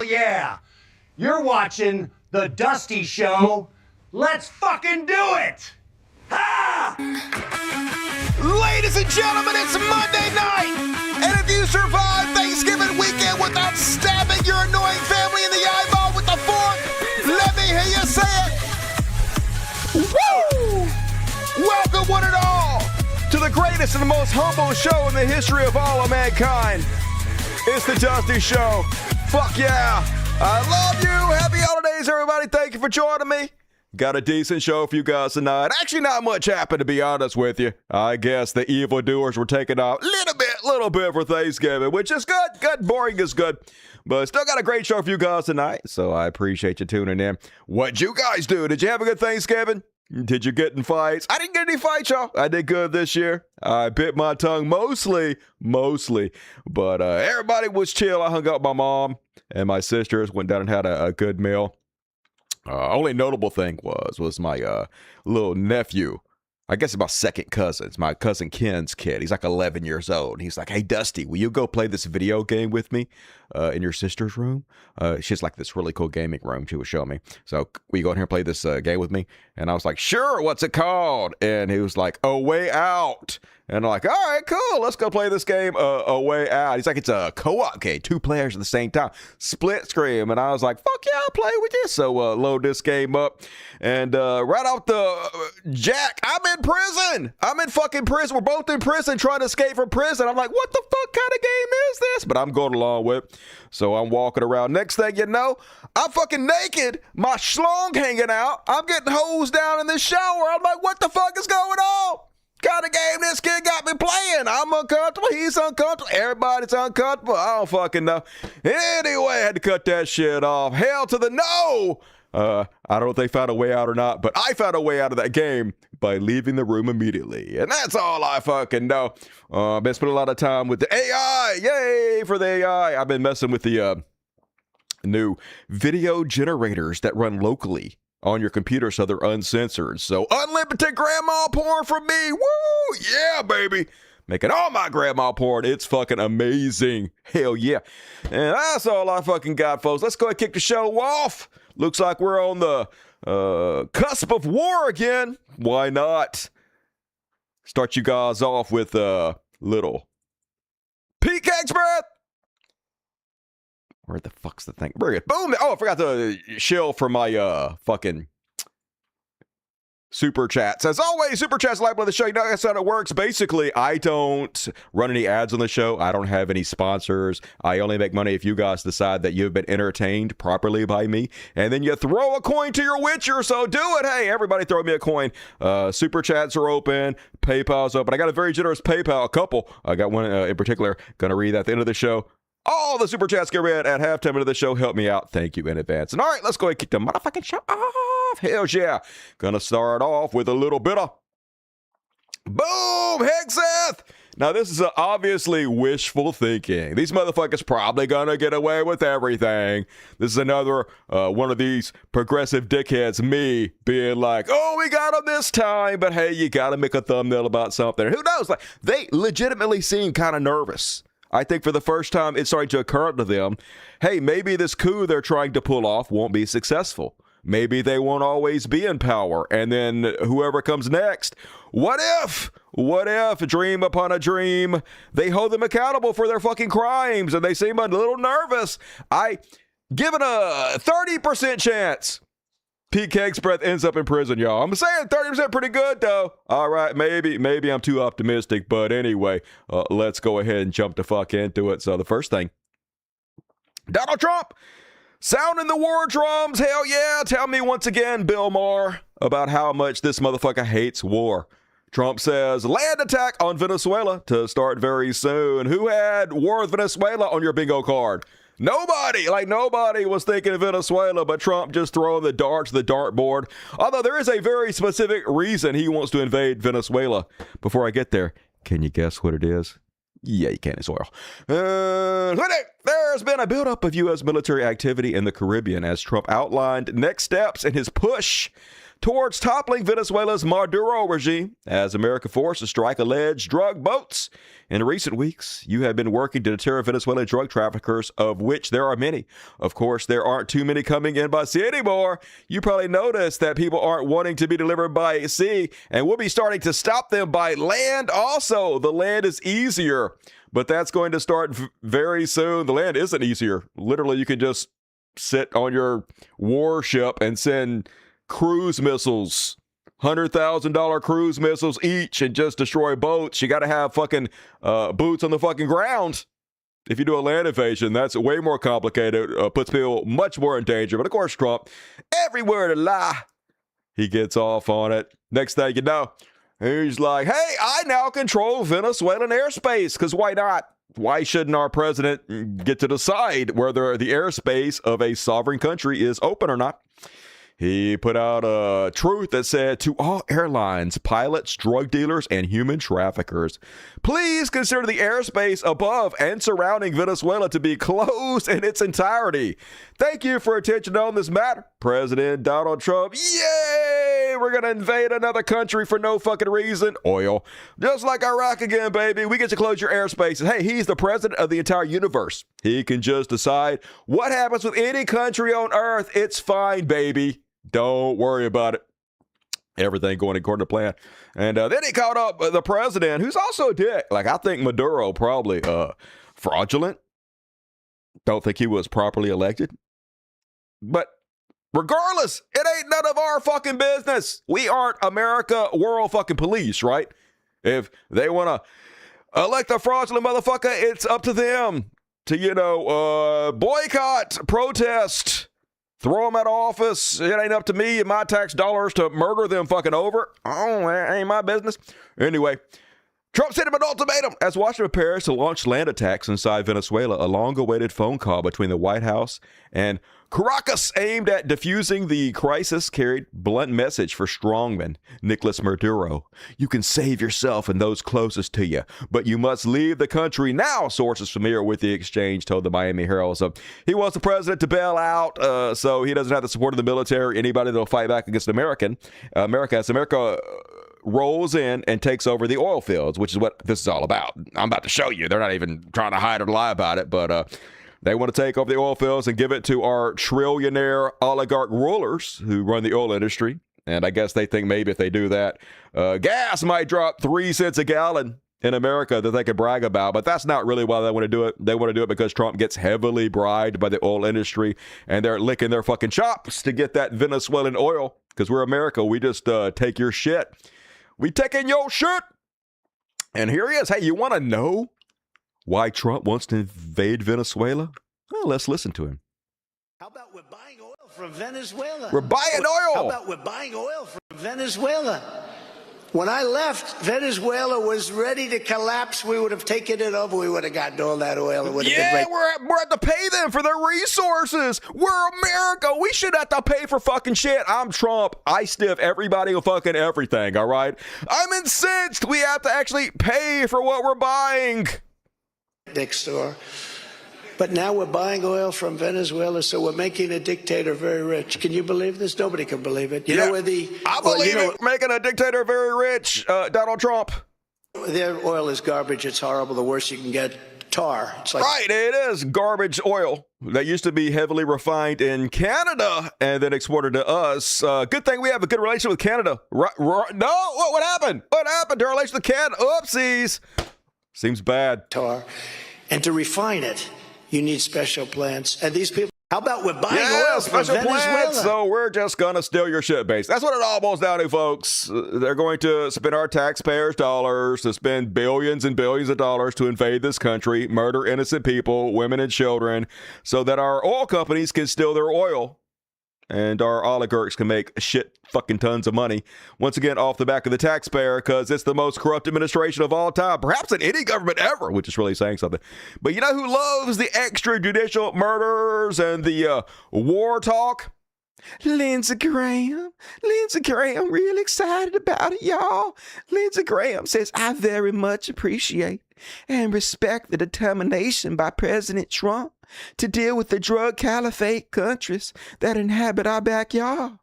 Yeah, you're watching The Dusty Show. Let's fucking do it! Ha! Ladies and gentlemen, it's Monday night, and if you survive Thanksgiving weekend without stabbing your annoying family in the eyeball with a fork, let me hear you say it. Woo! Welcome one and all to the greatest and the most humble show in the history of all of mankind. It's The Dusty Show. Fuck yeah. I love you. Happy holidays, everybody. Thank you for joining me. Got a decent show for you guys tonight. Actually, not much happened, to be honest with you. I guess the evildoers were taking off a little bit for Thanksgiving, which is good. Good. Boring is good. But still got a great show for you guys tonight, so I appreciate you tuning in. What'd you guys do? Did you have a good Thanksgiving? Did you get in fights? I didn't get any fights, y'all. I did good this year. I bit my tongue mostly. But everybody was chill. I hung out with my mom and my sisters, went down and had a good meal. Only notable thing was my little nephew. I guess my second cousin. It's my cousin Ken's kid. He's like 11 years old. He's like, hey, Dusty, will you go play this video game with me in your sister's room? She's like this really cool gaming room she was showing me. So will you go in here and play this game with me? And I was like, sure, what's it called? And he was like, A Way Out. And I'm like, all right, cool. Let's go play this game, A Way Out. He's like, it's a co-op game, 2 players at the same time, split screen. And I was like, fuck yeah, I'll play with you. So load this game up. And right off the jack, I'm in prison. I'm in fucking prison. We're both in prison trying to escape from prison. I'm like, what the fuck kind of game is this? But I'm going along with it. So I'm walking around. Next thing you know, I'm fucking naked. My schlong hanging out. I'm getting hosed down in the shower. I'm like, what the fuck is going on? Kind of game this kid got me playing. I'm uncomfortable. He's uncomfortable. Everybody's uncomfortable. I don't fucking know. Anyway, I had to cut that shit off. Hell to the no. I don't know if they found a way out or not, but I found a way out of that game by leaving the room immediately. And that's all I fucking know. Been spending a lot of time with the AI. Yay for the AI. I've been messing with the new video generators that run locally on your computer so they're uncensored. So unlimited grandma porn from me. Woo! Yeah, baby. Making all my grandma porn. It's fucking amazing. Hell yeah. And that's all I fucking got, folks. Let's go ahead and kick the show off. Looks like we're on the cusp of war again. Why not? Start you guys off with a little peak breath. Where the fuck's the thing? Bring it. Boom. Oh, I forgot the shill for my fucking super chats. As always, super chats live on the show. You know that's how it works. Basically, I don't run any ads on the show. I don't have any sponsors. I only make money if you guys decide that you've been entertained properly by me. And then you throw a coin to your Witcher. So do it. Hey, everybody throw me a coin. Super chats are open. PayPal's open. I got a very generous PayPal couple. I got one in particular. Gonna read at the end of the show. All the super chats get read at halftime of the show. Help me out. Thank you in advance. And all right, let's go ahead and kick the motherfucking show off. Hell yeah. Gonna start off with a little bit of boom, Hegseth. Now, this is obviously wishful thinking. These motherfuckers probably gonna get away with everything. This is another one of these progressive dickheads, me, being like, oh, we got them this time, but hey, you gotta make a thumbnail about something. Who knows? Like, they legitimately seem kind of nervous. I think for the first time, it's starting to occur to them, hey, maybe this coup they're trying to pull off won't be successful. Maybe they won't always be in power. And then whoever comes next, what if, dream upon a dream, they hold them accountable for their fucking crimes and they seem a little nervous. I give it a 30% chance Pete Hegseth ends up in prison, y'all. I'm saying 30% pretty good, though. All right, maybe I'm too optimistic, but anyway, let's go ahead and jump the fuck into it. So the first thing, Donald Trump sounding the war drums. Hell yeah. Tell me once again, Bill Maher, about how much this motherfucker hates war. Trump says land attack on Venezuela to start very soon. Who had war with Venezuela on your bingo card? Nobody was thinking of Venezuela, but Trump just throwing the darts to the dartboard. Although there is a very specific reason he wants to invade Venezuela. Before I get there, can you guess what it is? Yeah, you can. It's oil. There's been a buildup of U.S. military activity in the Caribbean as Trump outlined next steps in his push towards toppling Venezuela's Maduro regime as America forced to strike alleged drug boats. In recent weeks, you have been working to deter Venezuelan drug traffickers, of which there are many. Of course, there aren't too many coming in by sea anymore. You probably noticed that people aren't wanting to be delivered by sea, and we'll be starting to stop them by land also. The land is easier, but that's going to start very soon. The land isn't easier. Literally, you can just sit on your warship and send cruise missiles, $100,000 cruise missiles each, and just destroy boats. You got to have fucking boots on the fucking ground. If you do a land invasion, that's way more complicated, puts people much more in danger. But of course, Trump, everywhere to lie, he gets off on it. Next thing you know, he's like, hey, I now control Venezuelan airspace, because why not? Why shouldn't our president get to decide whether the airspace of a sovereign country is open or not? He put out a truth that said, to all airlines, pilots, drug dealers, and human traffickers, please consider the airspace above and surrounding Venezuela to be closed in its entirety. Thank you for attention on this matter, President Donald Trump. Yay! We're going to invade another country for no fucking reason. Oil. Just like Iraq again, baby. We get to close your airspaces. Hey, he's the president of the entire universe. He can just decide what happens with any country on earth. It's fine, baby. Don't worry about it. Everything going according to plan. And then he called up the president, who's also a dick. Like, I think Maduro probably fraudulent. Don't think he was properly elected. But regardless, it ain't none of our fucking business. We aren't America world fucking police, right? If they want to elect a fraudulent motherfucker, it's up to them to, boycott, protest, throw them out of office. It ain't up to me and my tax dollars to murder them fucking over. Oh, that ain't my business. Anyway, Trump sent him an ultimatum as Washington prepares to launch land attacks inside Venezuela. A long-awaited phone call between the White House and Caracas aimed at diffusing the crisis carried blunt message for strongman Nicolas Maduro. You can save yourself and those closest to you, but you must leave the country now, sources familiar with the exchange told the Miami Herald. So he wants the president to bail out so he doesn't have the support of the military, anybody that will fight back against America. As America rolls in and takes over the oil fields, which is what this is all about. I'm about to show you. They're not even trying to hide or lie about it, but they want to take over the oil fields and give it to our trillionaire oligarch rulers who run the oil industry. And I guess they think maybe if they do that, gas might drop 3 cents a gallon in America that they could brag about. But that's not really why they want to do it. They want to do it because Trump gets heavily bribed by the oil industry, and they're licking their fucking chops to get that Venezuelan oil. Because we're America. We just take your shit. We taking your shit. And here he is. Hey, you want to know why Trump wants to invade Venezuela? Well, let's listen to him. How about we're buying oil from Venezuela? We're buying oil. How about we're buying oil from Venezuela? When I left, Venezuela was ready to collapse. We would have taken it over. We would have gotten all that oil. It would have been great. We're at to pay them for their resources. We're America. We should have to pay for fucking shit. I'm Trump. I stiff everybody with fucking everything, all right? I'm incensed. We have to actually pay for what we're buying. Next store. But now we're buying oil from Venezuela, so we're making a dictator very rich. Can you believe this? Nobody can believe it. You know where the... I believe it. Making a dictator very rich, Donald Trump. Their oil is garbage. It's horrible. The worst you can get. Tar. It's like... Right, it is garbage oil that used to be heavily refined in Canada and then exported to us. Good thing we have a good relation with Canada. No, what happened? What happened to our relation with Canada? Oopsies. Seems bad. Tar. And to refine it, you need special plants. And these people, how about we're buying oil from Venezuela? Plants, so we're just going to steal your shit base. That's what it all boils down to, folks. They're going to spend our taxpayers' dollars to spend billions and billions of dollars to invade this country, murder innocent people, women and children, so that our oil companies can steal their oil. And our oligarchs can make shit fucking tons of money, once again, off the back of the taxpayer, because it's the most corrupt administration of all time, perhaps in any government ever, which is really saying something. But you know who loves the extrajudicial murders and the war talk? Lindsey Graham. Lindsey Graham, real excited about it, y'all. Lindsey Graham says, I very much appreciate and respect the determination by President Trump to deal with the drug caliphate countries that inhabit our backyard.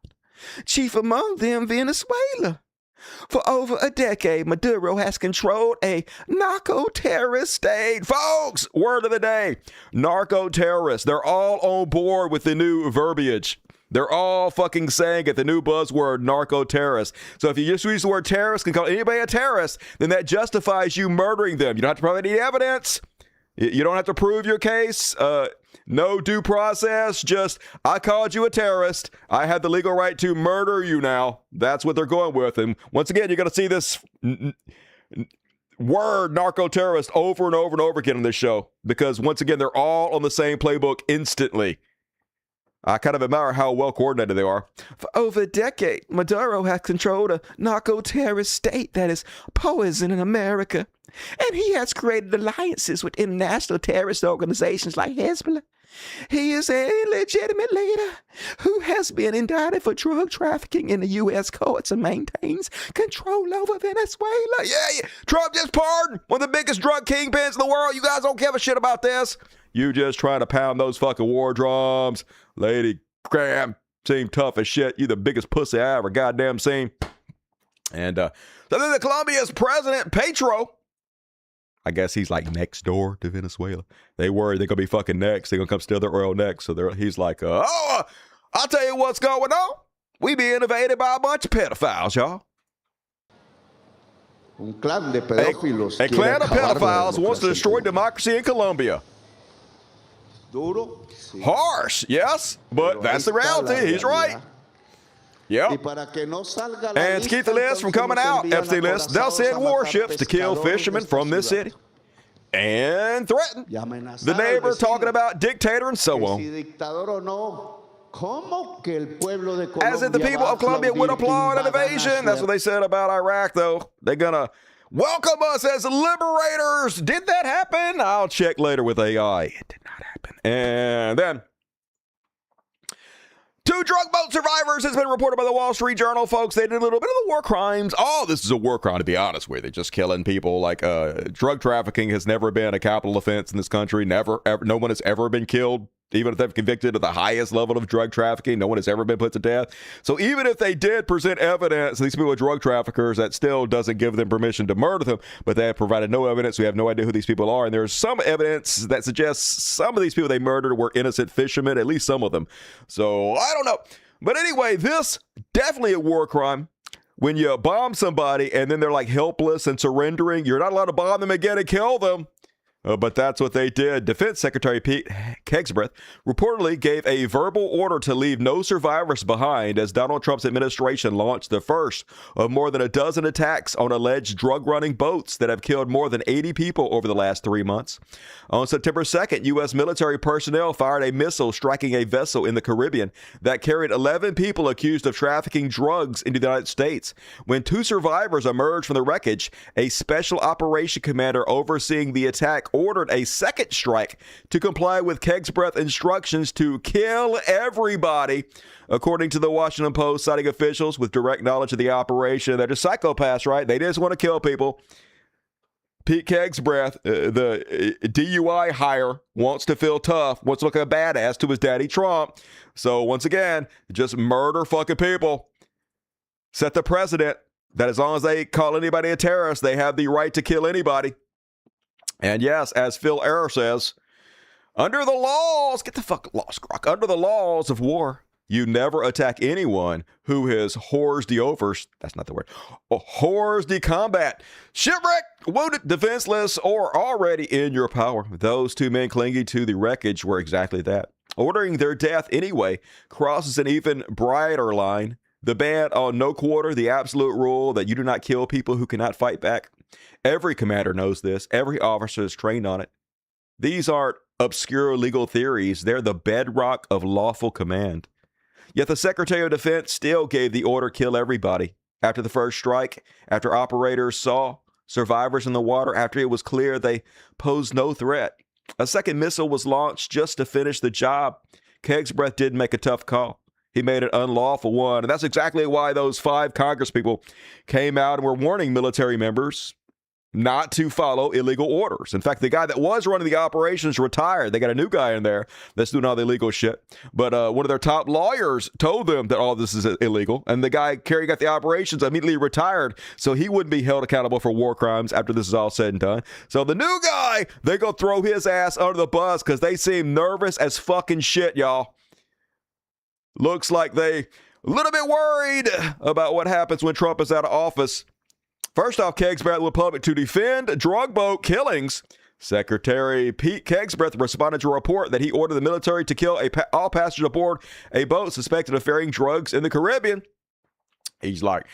chief among them Venezuela. For over a decade, Maduro has controlled a narco-terrorist state. Folks, word of the day, narco-terrorists. They're all on board with the new verbiage. They're all fucking saying it, the new buzzword, narco-terrorist. So if you just use the word terrorist, can call anybody a terrorist, then that justifies you murdering them. You don't have to provide any evidence. You don't have to prove your case. No due process. Just, I called you a terrorist. I have the legal right to murder you now. That's what they're going with. And once again, you're going to see this word narco-terrorist over and over and over again in this show. Because once again, they're all on the same playbook instantly. I kind of admire how well coordinated they are. For over a decade, Maduro has controlled a narco-terrorist state that is poisoning America. And he has created alliances with international terrorist organizations like Hezbollah. He is a legitimate leader who has been indicted for drug trafficking in the U.S. courts and maintains control over Venezuela. Yeah, Trump just pardoned one of the biggest drug kingpins in the world. You guys don't give a shit about this. You just trying to pound those fucking war drums. Lady Graham seem tough as shit. You the biggest pussy I ever goddamn seen. And so then the Colombia's president, Petro, I guess he's like next door to Venezuela. They worry they're going to be fucking next. They're going to come steal their oil next. So he's like, I'll tell you what's going on. We be invaded by a bunch of pedophiles, y'all. Un clan de pedófilos. A clan of pedophiles wants to destroy democracy in Colombia. Duro. Sí. Harsh, yes, but that's the reality. He's right. Yep. And to keep the list from coming out, Epstein list, they'll send warships to kill fishermen from this city and threaten the neighbor, talking about dictator and so on. As if the people of Colombia would applaud an invasion. That's what they said about Iraq, though. They're going to welcome us as liberators. Did that happen? I'll check later with AI. It did not happen. And then 2 drug boat survivors has been reported by the Wall Street Journal, folks. They did a little bit of the war crimes. Oh, this is a war crime, to be honest with you. Just killing people. Like, drug trafficking has never been a capital offense in this country. Never, ever. No one has ever been killed. Even if they've convicted of the highest level of drug trafficking, no one has ever been put to death. So even if they did present evidence, these people are drug traffickers, that still doesn't give them permission to murder them. But they have provided no evidence. We have no idea who these people are. And there's some evidence that suggests some of these people they murdered were innocent fishermen, at least some of them. So I don't know. But anyway, this definitely a war crime. When you bomb somebody and then they're like helpless and surrendering, you're not allowed to bomb them again and kill them. But that's what they did. Defense Secretary Pete Hegseth reportedly gave a verbal order to leave no survivors behind as Donald Trump's administration launched the first of more than a dozen attacks on alleged drug-running boats that have killed more than 80 people over the last 3 months. On September 2nd, U.S. military personnel fired a missile striking a vessel in the Caribbean that carried 11 people accused of trafficking drugs into the United States. When 2 survivors emerged from the wreckage, a special operation commander overseeing the attack ordered a second strike to comply with Hegseth instructions to kill everybody. According to the Washington Post, citing officials with direct knowledge of the operation, they're just psychopaths, right? They just want to kill people. Pete Hegseth, the DUI hire, wants to feel tough, wants to look like a badass to his daddy Trump. So once again, just murder fucking people. Set the precedent that as long as they call anybody a terrorist, they have the right to kill anybody. And yes, as Phil Eyre says, under the laws, get the fuck lost, Grok. Under the laws of war, you never attack anyone who has hors d'oeuvres. That's not the word. Hors de combat, shipwrecked, wounded, defenseless, or already in your power. Those 2 men clinging to the wreckage were exactly that. Ordering their death anyway crosses an even brighter line. The ban on no quarter, the absolute rule that you do not kill people who cannot fight back. Every commander knows this. Every officer is trained on it. These aren't obscure legal theories. They're the bedrock of lawful command. Yet the Secretary of Defense still gave the order, kill everybody. After the first strike, after operators saw survivors in the water, after it was clear they posed no threat, a second missile was launched just to finish the job. Hegseth did make a tough call. He made an unlawful one. And that's exactly why those 5 congresspeople came out and were warning military members not to follow illegal orders. In fact, the guy that was running the operations retired. They got a new guy in there that's doing all the illegal shit. But one of their top lawyers told them that all this is illegal. And the guy carrying out the operations immediately retired, so he wouldn't be held accountable for war crimes after this is all said and done. So the new guy, they gonna throw his ass under the bus because they seem nervous as fucking shit, y'all. Looks like they a little bit worried about what happens when Trump is out of office. First off, Hegseth will public to defend drug boat killings. Secretary Pete Hegseth responded to a report that he ordered the military to kill all passengers aboard a boat suspected of ferrying drugs in the Caribbean. He's like,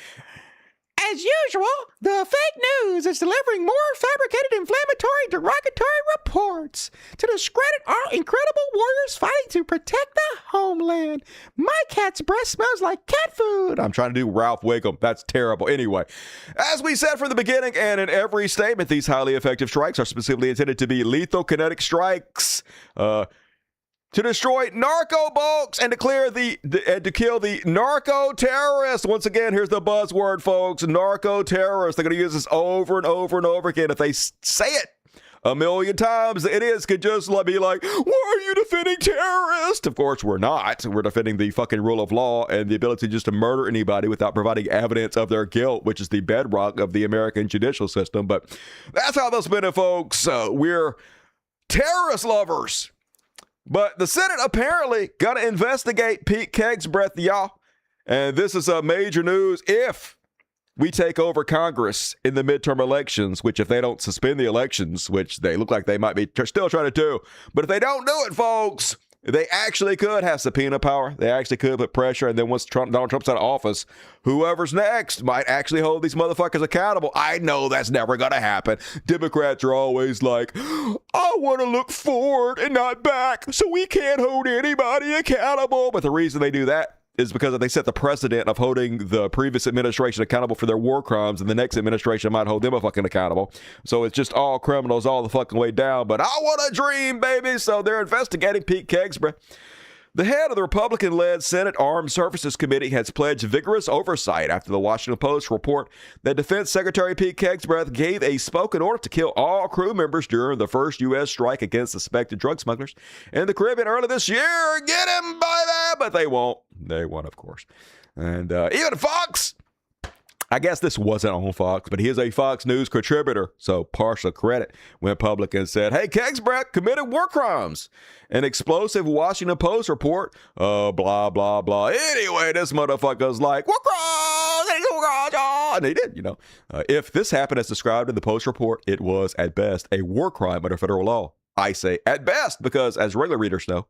as usual, the fake news is delivering more fabricated, inflammatory, derogatory reports to discredit our incredible warriors fighting to protect the homeland. My cat's breath smells like cat food. I'm trying to do Ralph Wiggum. That's terrible. Anyway, as we said from the beginning and in every statement, these highly effective strikes are specifically intended to be lethal kinetic strikes. To destroy narco bulks and to kill the narco terrorists. Once again, here's the buzzword, folks. Narco terrorists. They're going to use this over and over and over again. If they say it a million times, idiots could just be like, why are you defending terrorists? Of course, we're not. We're defending the fucking rule of law and the ability just to murder anybody without providing evidence of their guilt, which is the bedrock of the American judicial system. But that's how those been, folks. We're terrorist lovers. But the Senate apparently gonna investigate Pete Hegseth, y'all. And this is major news if we take over Congress in the midterm elections, which if they don't suspend the elections, which they look like they might be still trying to do. But if they don't do it, folks, they actually could have subpoena power. They actually could put pressure. And then once Donald Trump's out of office, whoever's next might actually hold these motherfuckers accountable. I know that's never going to happen. Democrats are always like, I want to look forward and not back, so we can't hold anybody accountable. But the reason they do that is because they set the precedent of holding the previous administration accountable for their war crimes, and the next administration might hold them a fucking accountable. So it's just all criminals all the fucking way down. But I want a dream, baby. So they're investigating Pete Hegseth. The head of the Republican-led Senate Armed Services Committee has pledged vigorous oversight after the Washington Post report that Defense Secretary Pete Hegseth gave a spoken order to kill all crew members during the first U.S. strike against suspected drug smugglers in the Caribbean early this year. Get him by that, but they won't. They won't, of course. And even Fox, I guess this wasn't on Fox, but he is a Fox News contributor, so partial credit, went public and said, hey, Hegseth committed war crimes. An explosive Washington Post report, blah, blah, blah. Anyway, this motherfucker's like, war crimes, and he did, if this happened as described in the Post report, it was, at best, a war crime under federal law. I say at best, because as regular readers know,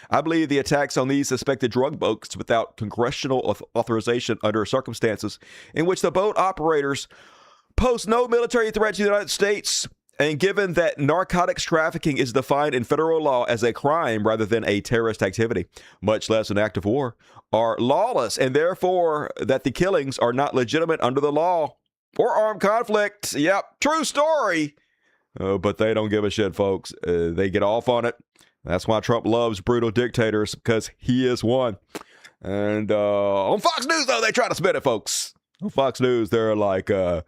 I believe the attacks on these suspected drug boats without congressional authorization under circumstances in which the boat operators pose no military threat to the United States, and given that narcotics trafficking is defined in federal law as a crime rather than a terrorist activity, much less an act of war, are lawless, and therefore that the killings are not legitimate under the law or armed conflict. Yep, true story. But they don't give a shit, folks. They get off on it. That's why Trump loves brutal dictators, because he is one. And on Fox News, though, they try to spin it, folks. On Fox News, they're like, I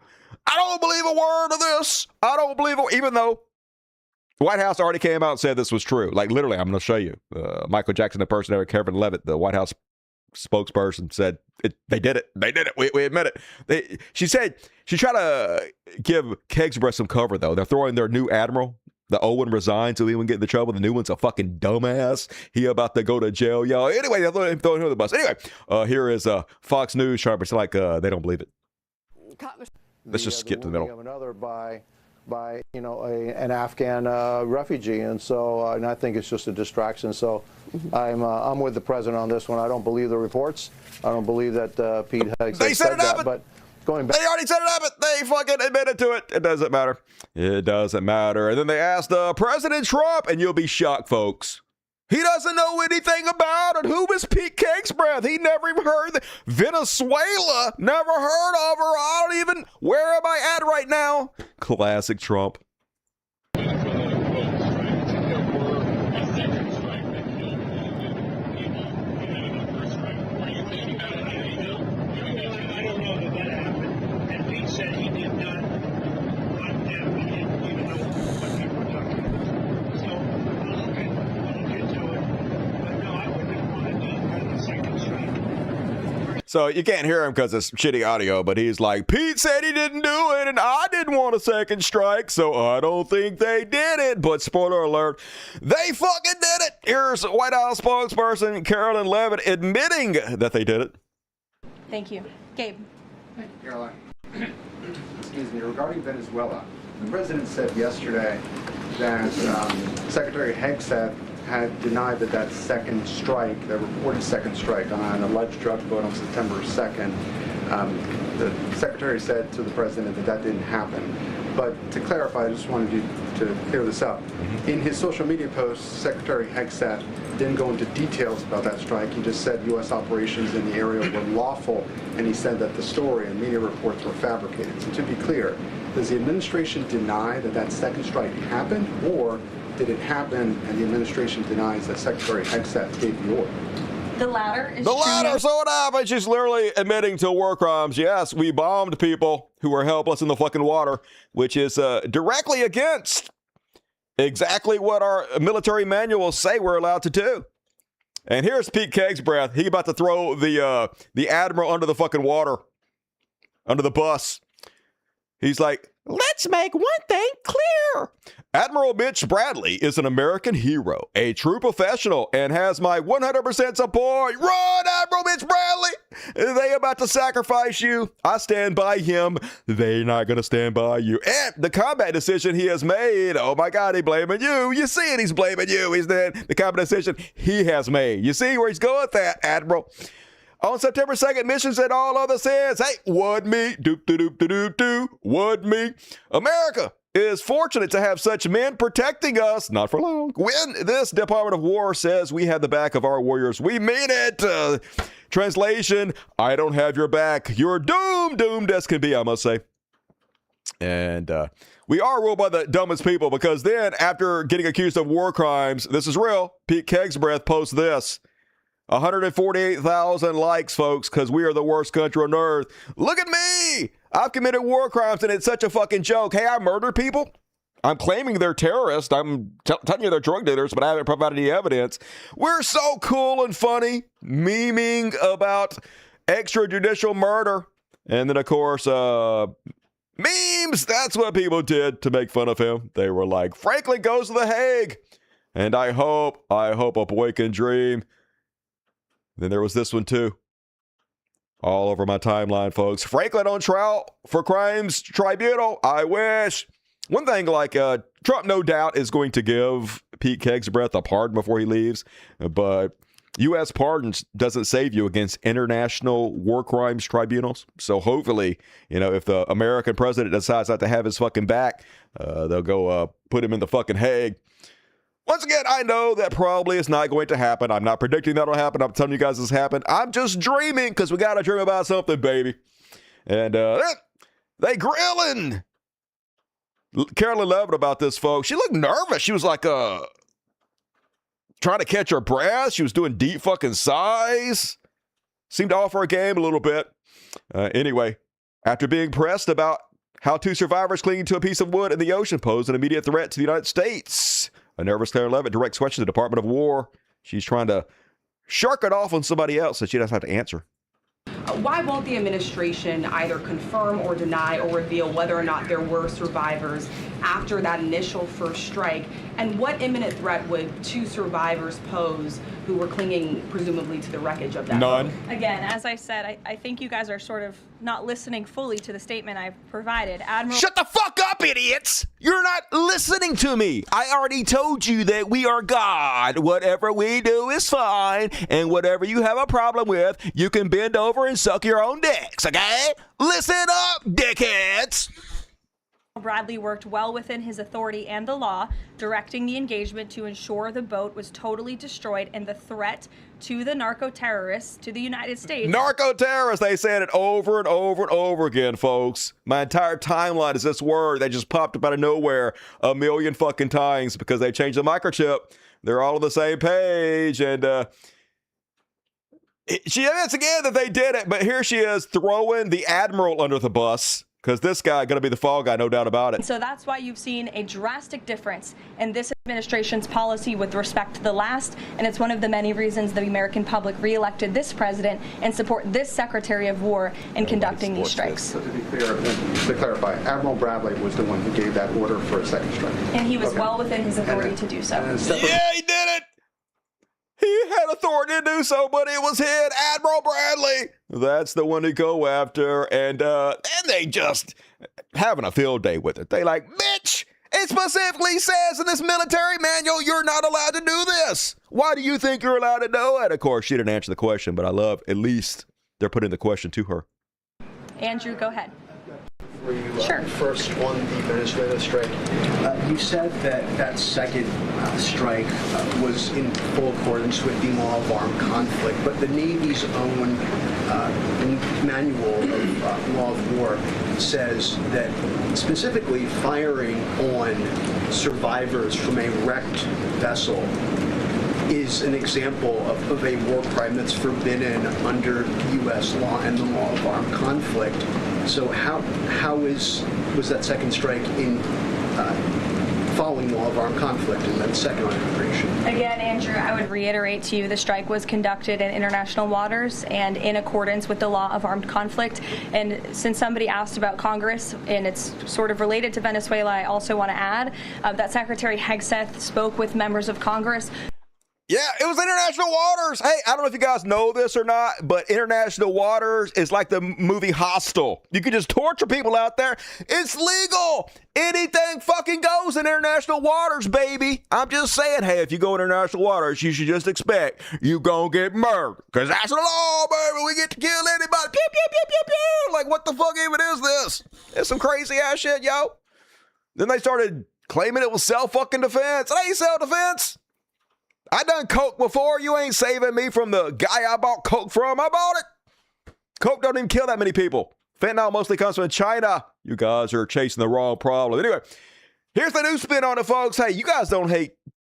don't believe a word of this. I don't believe it, even though the White House already came out and said this was true. Like, literally, I'm going to show you. Michael Jackson impersonator Kevin Levitt, the White House spokesperson, said they did it. They did it. We admit it. She said she tried to give Hegseth some cover, though. They're throwing their new admiral. The old one resigned so he wouldn't get into trouble. The new one's a fucking dumbass. He about to go to jail, y'all. Anyway, they're throwing him under the bus. Anyway, here is Fox News trying to pretend like they don't believe it. Let's just skip to the middle. Of another by an Afghan refugee, and so and I think it's just a distraction. So I'm with the president on this one. I don't believe the reports. I don't believe that Pete Hegseth said that. But going back, they already set it up. They fucking admitted to it. It doesn't matter. It doesn't matter. And then they asked President Trump, and you'll be shocked, folks. He doesn't know anything about it. Who is Pete Hegseth? He never even heard of Venezuela. Never heard of her. I don't even. Where am I at right now? Classic Trump. So you can't hear him because it's shitty audio, but he's like, Pete said he didn't do it, and I didn't want a second strike, so I don't think they did it. But spoiler alert, they fucking did it. Here's White House spokesperson Carolyn Levitt admitting that they did it. Thank you. Gabe. Thank you, Caroline. Excuse me, regarding Venezuela, the president said yesterday that Secretary Hegseth had denied that second strike, the reported second strike on an alleged drug vote on September 2nd, the secretary said to the president that didn't happen. But to clarify, I just wanted you to clear this up. In his social media post, Secretary Hegseth didn't go into details about that strike. He just said U.S. operations in the area were lawful, and he said that the story and media reports were fabricated. So to be clear, does the administration deny that second strike happened, or did it happen and the administration denies that Secretary Hegseth gave the order? The latter is The true. latter, so it happened. She's literally admitting to war crimes. Yes, we bombed people who were helpless in the fucking water, which is directly against exactly what our military manuals say we're allowed to do. And here's Pete Hegseth. He about to throw the admiral under the fucking water, under the bus. He's like, let's make one thing clear. Admiral Mitch Bradley is an American hero, a true professional, and has my 100% support. Run, Admiral Mitch Bradley! They about to sacrifice you. I stand by him. They not gonna stand by you. And the combat decision he has made, oh my God, he blaming you. You see it, he's blaming you. He's the combat decision he has made. You see where he's going with that, Admiral? On September 2nd, missions and all other sins. Hey, would me, doop-de-doop-de-doop-doo, would me. America is fortunate to have such men protecting us, not for long. When this Department of War says we have the back of our warriors, we mean it. Translation, I don't have your back. You're doomed as can be, I must say. And we are ruled by the dumbest people, because then after getting accused of war crimes, this is real, Pete Hegseth posts this. 148,000 likes, folks, because we are the worst country on earth. Look at me! I've committed war crimes, and it's such a fucking joke. Hey, I murdered people. I'm claiming they're terrorists. I'm telling you they're drug dealers, but I haven't provided any evidence. We're so cool and funny, memeing about extrajudicial murder. And then, of course, memes. That's what people did to make fun of him. They were like, Franklin goes to The Hague. And I hope a boy can dream. Then there was this one, too. All over my timeline, folks. Franklin on trial for crimes tribunal. I wish. One thing, like, Trump, no doubt, is going to give Pete Hegseth a pardon before he leaves. But U.S. pardons doesn't save you against international war crimes tribunals. So hopefully, if the American president decides not to have his fucking back, they'll go put him in the fucking Hague. Once again, I know that probably is not going to happen. I'm not predicting that'll happen. I'm telling you guys this happened. I'm just dreaming, because we got to dream about something, baby. And they grilling Carolyn Levitt about this, folks. She looked nervous. She was like trying to catch her breath. She was doing deep fucking sighs. Seemed to offer a game a little bit. Anyway, after being pressed about how two survivors clinging to a piece of wood in the ocean pose an immediate threat to the United States, a nervous Carolyn Levitt directs question to the Department of War. She's trying to shark it off on somebody else so she doesn't have to answer. Why won't the administration either confirm or deny or reveal whether or not there were survivors after that initial first strike? And what imminent threat would two survivors pose who were clinging presumably to the wreckage of that None. boat? Again, as I said, I think you guys are sort of not listening fully to the statement I've provided. Admiral. Shut the fuck up, idiots! You're not listening to me. I already told you that we are God. Whatever we do is fine, and whatever you have a problem with, you can bend over and suck your own dicks, okay? Listen up, dickheads! Bradley worked well within his authority and the law, directing the engagement to ensure the boat was totally destroyed and the threat to the narco-terrorists to the United States. Narco-terrorists, they said it over and over and over again, folks. My entire timeline is this word that just popped up out of nowhere a million fucking times because they changed the microchip. They're all on the same page, and she admits again that they did it, but here she is throwing the admiral under the bus. Because this guy going to be the fall guy, no doubt about it. So that's why you've seen a drastic difference in this administration's policy with respect to the last, and it's one of the many reasons the American public reelected this president and support this Secretary of War in conducting these strikes. So to be clear, to clarify, Admiral Bradley was the one who gave that order for a second strike. And he was well within his authority to do so. Yeah, he did it. He had authority to do so, but it was him, Admiral Bradley. That's the one to go after, and they just having a field day with it. They like, bitch, it specifically says in this military manual you're not allowed to do this. Why do you think you're allowed to do it? Of course, she didn't answer the question, but I love at least they're putting the question to her. Andrew, go ahead. Sure. First on the Venezuela strike, you said that second strike was in full accordance with the law of armed conflict, but the Navy's own manual of law of war says that specifically firing on survivors from a wrecked vessel is an example of a war crime that's forbidden under U.S. law and the law of armed conflict. So how was that second strike in following law of armed conflict and then second on immigration? Again, Andrew, I would reiterate to you the strike was conducted in international waters and in accordance with the law of armed conflict. And since somebody asked about Congress, and it's sort of related to Venezuela, I also want to add that Secretary Hegseth spoke with members of Congress. Yeah, it was international waters. Hey, I don't know if you guys know this or not, but international waters is like the movie Hostel. You can just torture people out there. It's legal. Anything fucking goes in international waters, baby. I'm just saying, hey, if you go international waters, you should just expect you gonna get murdered. Because that's the law, baby. We get to kill anybody. Pew, pew, pew, pew, pew. Like, what the fuck even is this? It's some crazy ass shit, yo. Then they started claiming it was self-fucking-defense. It ain't self-defense. I done coke before. You ain't saving me from the guy I bought coke from. I bought it. Coke don't even kill that many people. Fentanyl mostly comes from China. You guys are chasing the wrong problem. Anyway, here's the new spin on it, folks. Hey, you guys don't hate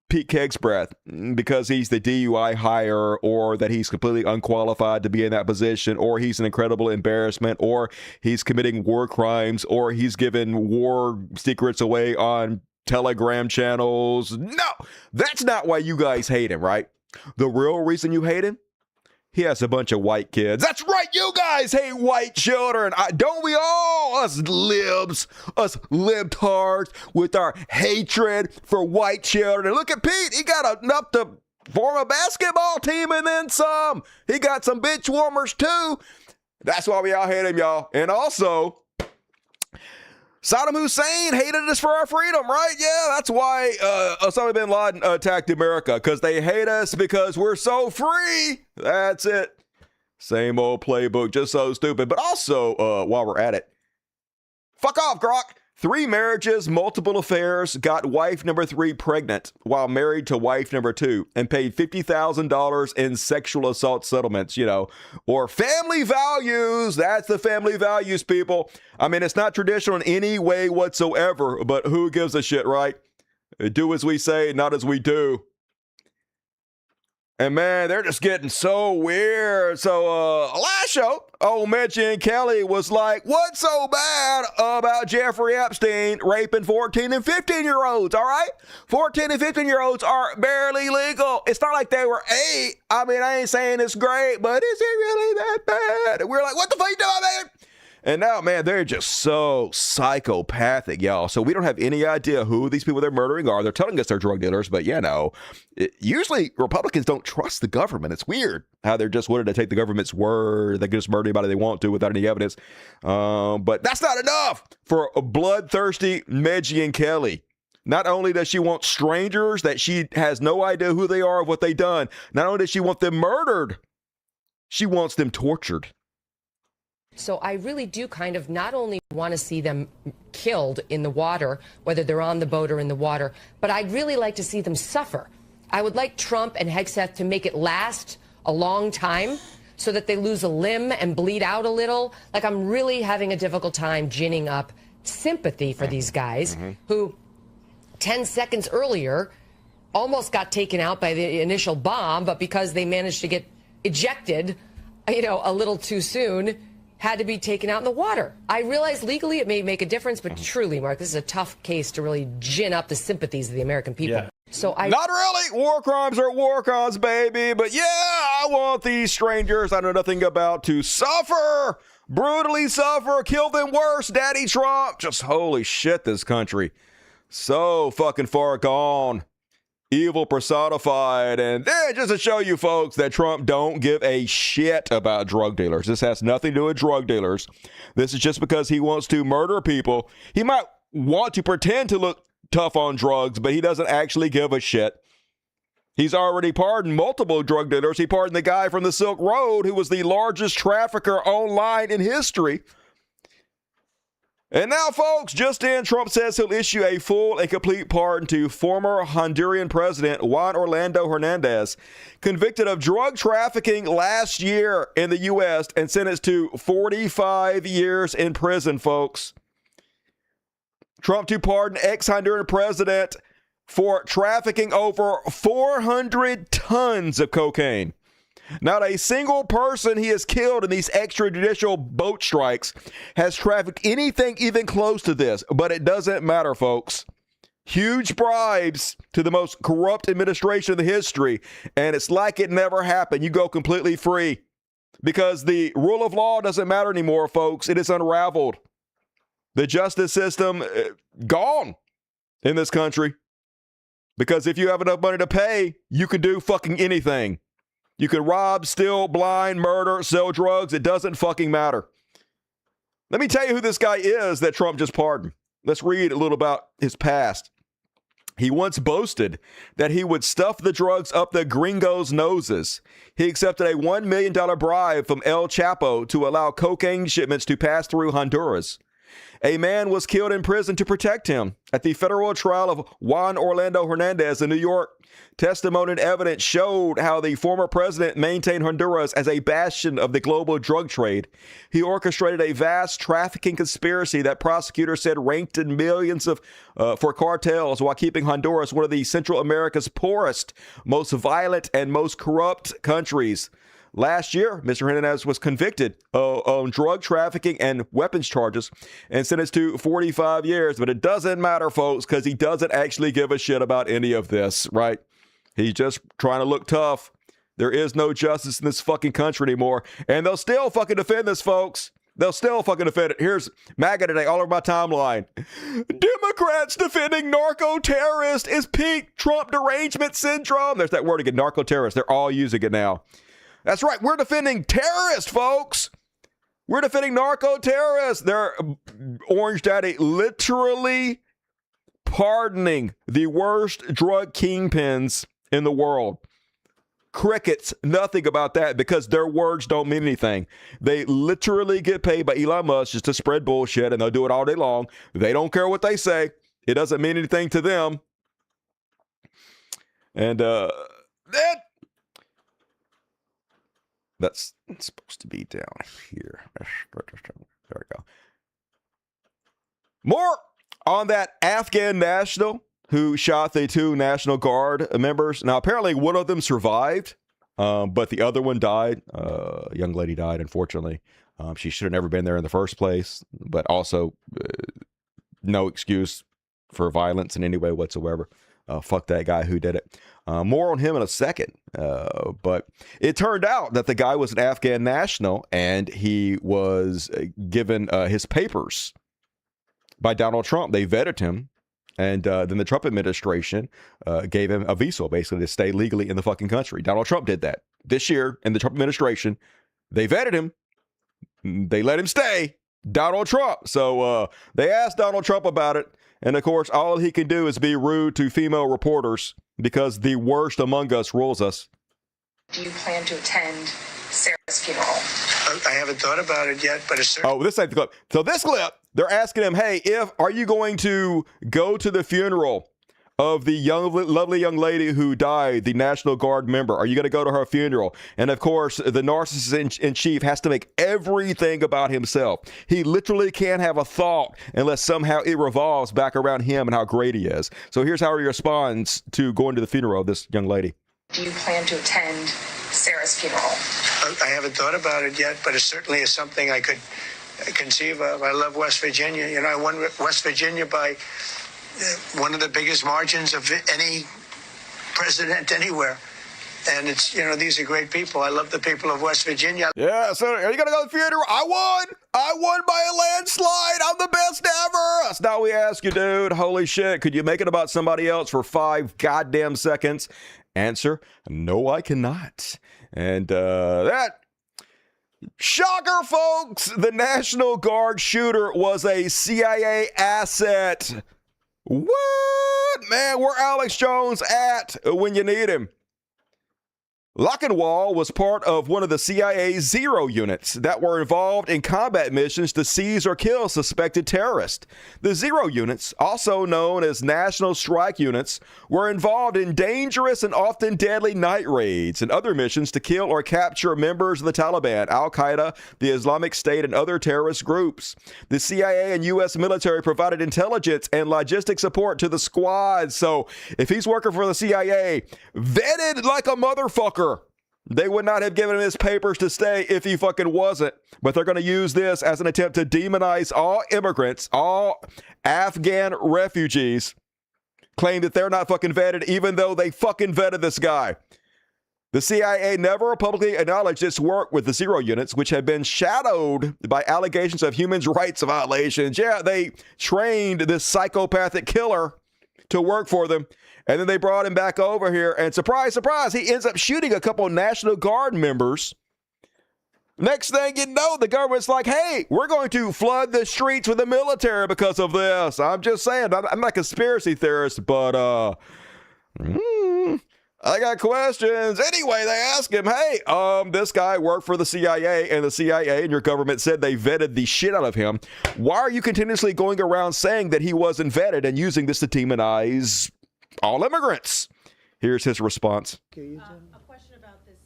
Pete Kegsbreath because he's the DUI hire or that he's completely unqualified to be in that position or he's an incredible embarrassment or he's committing war crimes or he's giving war secrets away on Telegram channels. No, that's not why you guys hate him, right? The real reason you hate him? He has a bunch of white kids. That's right, you guys hate white children. Don't we all? Us libs, us libtards with our hatred for white children. And look at Pete. He got enough to form a basketball team and then some. He got some bitch warmers too. That's why we all hate him, y'all. And also, Saddam Hussein hated us for our freedom, right? Yeah, that's why Osama bin Laden attacked America, because they hate us because we're so free. That's it. Same old playbook, just so stupid. But also, while we're at it, fuck off, Grok. 3 marriages, multiple affairs, got wife number 3 pregnant while married to wife number 2 and paid $50,000 in sexual assault settlements, you know, or family values. That's the family values, people. I mean, it's not traditional in any way whatsoever, but who gives a shit, right? Do as we say, not as we do. And man, they're just getting so weird. So last show, old Mitch and Kelly was like, what's so bad about Jeffrey Epstein raping 14 and 15-year-olds, all right? 14 and 15-year-olds are barely legal. It's not like they were 8. I mean, I ain't saying it's great, but is it really that bad? And we're like, what the fuck you doing, man? And now, man, they're just so psychopathic, y'all. So we don't have any idea who these people they're murdering are. They're telling us they're drug dealers, but you know, usually Republicans don't trust the government. It's weird how they're just willing to take the government's word. They can just murder anybody they want to without any evidence. But that's not enough for a bloodthirsty Meggie and Kelly. Not only does she want strangers that she has no idea who they are or what they've done, not only does she want them murdered, she wants them tortured. So I really do kind of not only want to see them killed in the water, whether they're on the boat or in the water, but I'd really like to see them suffer. I would like Trump and Hegseth to make it last a long time so that they lose a limb and bleed out a little. Like, I'm really having a difficult time ginning up sympathy for these guys who 10 seconds earlier almost got taken out by the initial bomb, but because they managed to get ejected, you know, a little too soon, had to be taken out in the water. I realize legally it may make a difference, but truly, Mark, this is a tough case to really gin up the sympathies of the American people. Yeah. So Not really. War crimes are war crimes, baby. But yeah, I want these strangers I know nothing about to suffer, brutally suffer, kill them worse, Daddy Trump. Just holy shit, this country. So fucking far gone. Evil personified. And then just to show you folks that Trump don't give a shit about drug dealers. This has nothing to do with drug dealers. This is just because he wants to murder people. He might want to pretend to look tough on drugs, but he doesn't actually give a shit. He's already pardoned multiple drug dealers. He pardoned the guy from the Silk Road who was the largest trafficker online in history. And now, folks, just in, Trump says he'll issue a full and complete pardon to former Honduran President Juan Orlando Hernandez, convicted of drug trafficking last year in the U.S. and sentenced to 45 years in prison, folks. Trump to pardon ex-Honduran president for trafficking over 400 tons of cocaine. Not a single person he has killed in these extrajudicial boat strikes has trafficked anything even close to this, but it doesn't matter, folks. Huge bribes to the most corrupt administration in the history, and it's like it never happened. You go completely free because the rule of law doesn't matter anymore, folks. It is unraveled. The justice system gone in this country because if you have enough money to pay, you can do fucking anything. You can rob, steal, blind, murder, sell drugs. It doesn't fucking matter. Let me tell you who this guy is that Trump just pardoned. Let's read a little about his past. He once boasted that he would stuff the drugs up the gringos' noses. He accepted a $1 million bribe from El Chapo to allow cocaine shipments to pass through Honduras. A man was killed in prison to protect him. At the federal trial of Juan Orlando Hernandez in New York, testimony and evidence showed how the former president maintained Honduras as a bastion of the global drug trade. He orchestrated a vast trafficking conspiracy that prosecutors said ranked in millions for cartels while keeping Honduras one of the Central America's poorest, most violent, and most corrupt countries. Last year, Mr. Hernandez was convicted on drug trafficking and weapons charges and sentenced to 45 years. But it doesn't matter, folks, because he doesn't actually give a shit about any of this, right? He's just trying to look tough. There is no justice in this fucking country anymore. And they'll still fucking defend this, folks. They'll still fucking defend it. Here's MAGA today all over my timeline. Democrats defending narco-terrorist is peak Trump derangement syndrome. There's that word again, narco-terrorist. They're all using it now. That's right. We're defending terrorists, folks. We're defending narco-terrorists. They're Orange Daddy literally pardoning the worst drug kingpins in the world. Crickets, nothing about that because their words don't mean anything. They literally get paid by Elon Musk just to spread bullshit, and they'll do it all day long. They don't care what they say. It doesn't mean anything to them. And that's supposed to be down here. There we go. More on that Afghan national who shot the two National Guard members. Now, apparently one of them survived, but the other one died. A young lady died, unfortunately. She should have never been there in the first place, but also no excuse for violence in any way whatsoever. Fuck that guy who did it. More on him in a second. But it turned out that the guy was an Afghan national and he was given his papers by Donald Trump. They vetted him. And then the Trump administration gave him a visa, basically, to stay legally in the fucking country. Donald Trump did that. This year, in the Trump administration, they vetted him. They let him stay. Donald Trump. So they asked Donald Trump about it. And, of course, all he can do is be rude to female reporters because the worst among us rules us. Do you plan to attend Sarah's funeral? I haven't thought about it yet, but it's Oh, this ain't the clip. So this clip, they're asking him, hey, are you going to go to the funeral of the lovely young lady who died, the National Guard member? Are you going to go to her funeral? And, of course, the narcissist in chief has to make everything about himself. He literally can't have a thought unless somehow it revolves back around him and how great he is. So here's how he responds to going to the funeral of this young lady. Do you plan to attend Sarah's funeral? I haven't thought about it yet, but it certainly is something I could conceive of. I love West Virginia. You know, I won West Virginia by one of the biggest margins of any president anywhere. And it's, you know, these are great people. I love the people of West Virginia. Yeah, so are you going to go to the theater? I won by a landslide. I'm the best ever. That's not what we ask you, dude. Holy shit. Could you make it about somebody else for 5 goddamn seconds? Answer, no, I cannot. And that, shocker, folks, the National Guard shooter was a CIA asset. What? Man, where Alex Jones at when you need him? Lockenwall was part of one of the CIA's Zero units that were involved in combat missions to seize or kill suspected terrorists. The Zero units, also known as National Strike Units, were involved in dangerous and often deadly night raids and other missions to kill or capture members of the Taliban, Al-Qaeda, the Islamic State, and other terrorist groups. The CIA and U.S. military provided intelligence and logistic support to the squad, so if he's working for the CIA, vetted like a motherfucker, they would not have given him his papers to stay if he fucking wasn't. But they're going to use this as an attempt to demonize all immigrants, all Afghan refugees, claim that they're not fucking vetted, even though they fucking vetted this guy. The CIA never publicly acknowledged its work with the Zero units, which had been shadowed by allegations of human rights violations. Yeah, they trained this psychopathic killer to work for them. And then they brought him back over here, and surprise, surprise, he ends up shooting a couple of National Guard members. Next thing you know, the government's like, hey, we're going to flood the streets with the military because of this. I'm just saying, I'm not a conspiracy theorist, but I got questions. Anyway, they ask him, hey, this guy worked for the CIA, and the CIA and your government said they vetted the shit out of him. Why are you continuously going around saying that he wasn't vetted and using this to demonize all immigrants? Here's his response. A question about this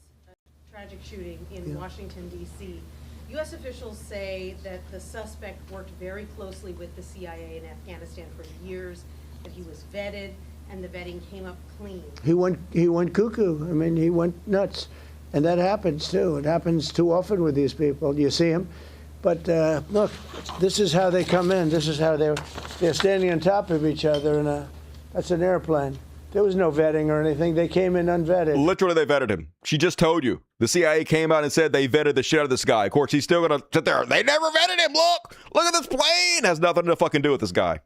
tragic shooting in Washington, D.C. U.S. officials say that the suspect worked very closely with the CIA in Afghanistan for years, that he was vetted, and the vetting came up clean. He went cuckoo. I mean, he went nuts. And that happens, too. It happens too often with these people. You see them. But look, this is how they come in. This is how they're standing on top of each other, and that's an airplane. There was no vetting or anything. They came in unvetted. Literally, they vetted him. She just told you. The CIA came out and said they vetted the shit out of this guy. Of course, he's still going to sit there. They never vetted him. Look at this plane. Has nothing to fucking do with this guy.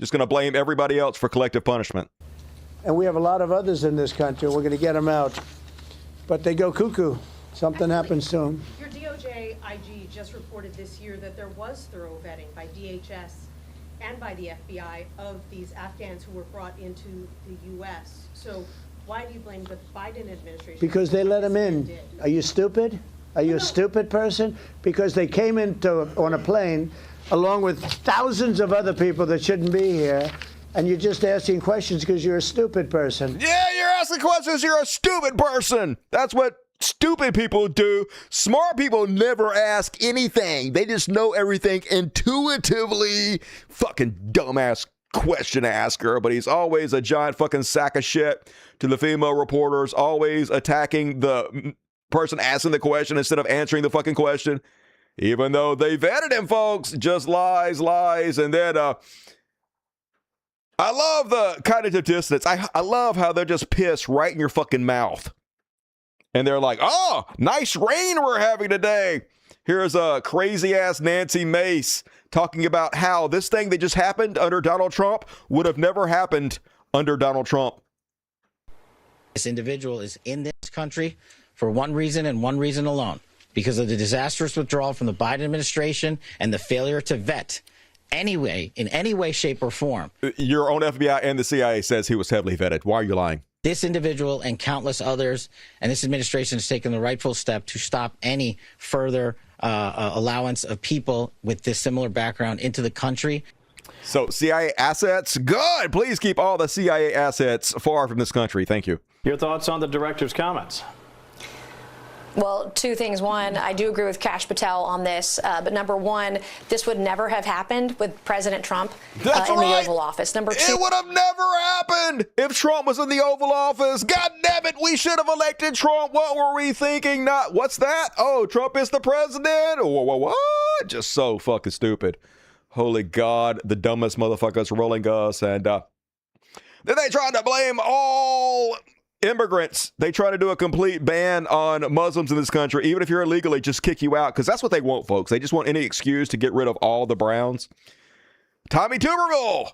Just going to blame everybody else for collective punishment. And we have a lot of others in this country. We're going to get them out. But they go cuckoo. Something happens to them. Your DOJ IG just reported this year that there was thorough vetting by DHS and by the FBI of these Afghans who were brought into the U.S. So why do you blame the Biden administration? Because they let them in. Are you stupid? Are you a stupid person? Because they came on a plane along with thousands of other people that shouldn't be here, and you're just asking questions because you're a stupid person. Yeah, you're asking questions. You're a stupid person. That's what stupid people do. Smart people never ask anything. They just know everything intuitively. Fucking dumbass question asker, but he's always a giant fucking sack of shit to the female reporters, always attacking the person asking the question instead of answering the fucking question. Even though they vetted him, folks. Just lies. And then, I love the cognitive dissonance. I love how they're just pissed right in your fucking mouth. And they're like, oh, nice rain we're having today. Here's a crazy-ass Nancy Mace talking about how this thing that just happened under Donald Trump would have never happened under Donald Trump. This individual is in this country for one reason and one reason alone, because of the disastrous withdrawal from the Biden administration and the failure to vet anyway, in any way, shape, or form. Your own FBI and the CIA says he was heavily vetted. Why are you lying? This individual and countless others, and this administration has taken the rightful step to stop any further allowance of people with this similar background into the country. So CIA assets, good. Please keep all the CIA assets far from this country. Thank you. Your thoughts on the director's comments? Well, two things. One, I do agree with Kash Patel on this, but number one, this would never have happened with President Trump in the Oval Office. Number two, it would have never happened if Trump was in the Oval Office. God damn it, we should have elected Trump. What were we thinking? Not what's that? Oh, Trump is the president. What? Just so fucking stupid. Holy God, the dumbest motherfuckers rolling us, and then they tried to blame all immigrants. They try to do a complete ban on Muslims in this country. Even if you're illegally, just kick you out, because that's what they want, folks. They just want any excuse to get rid of all the Browns. Tommy Tuberville,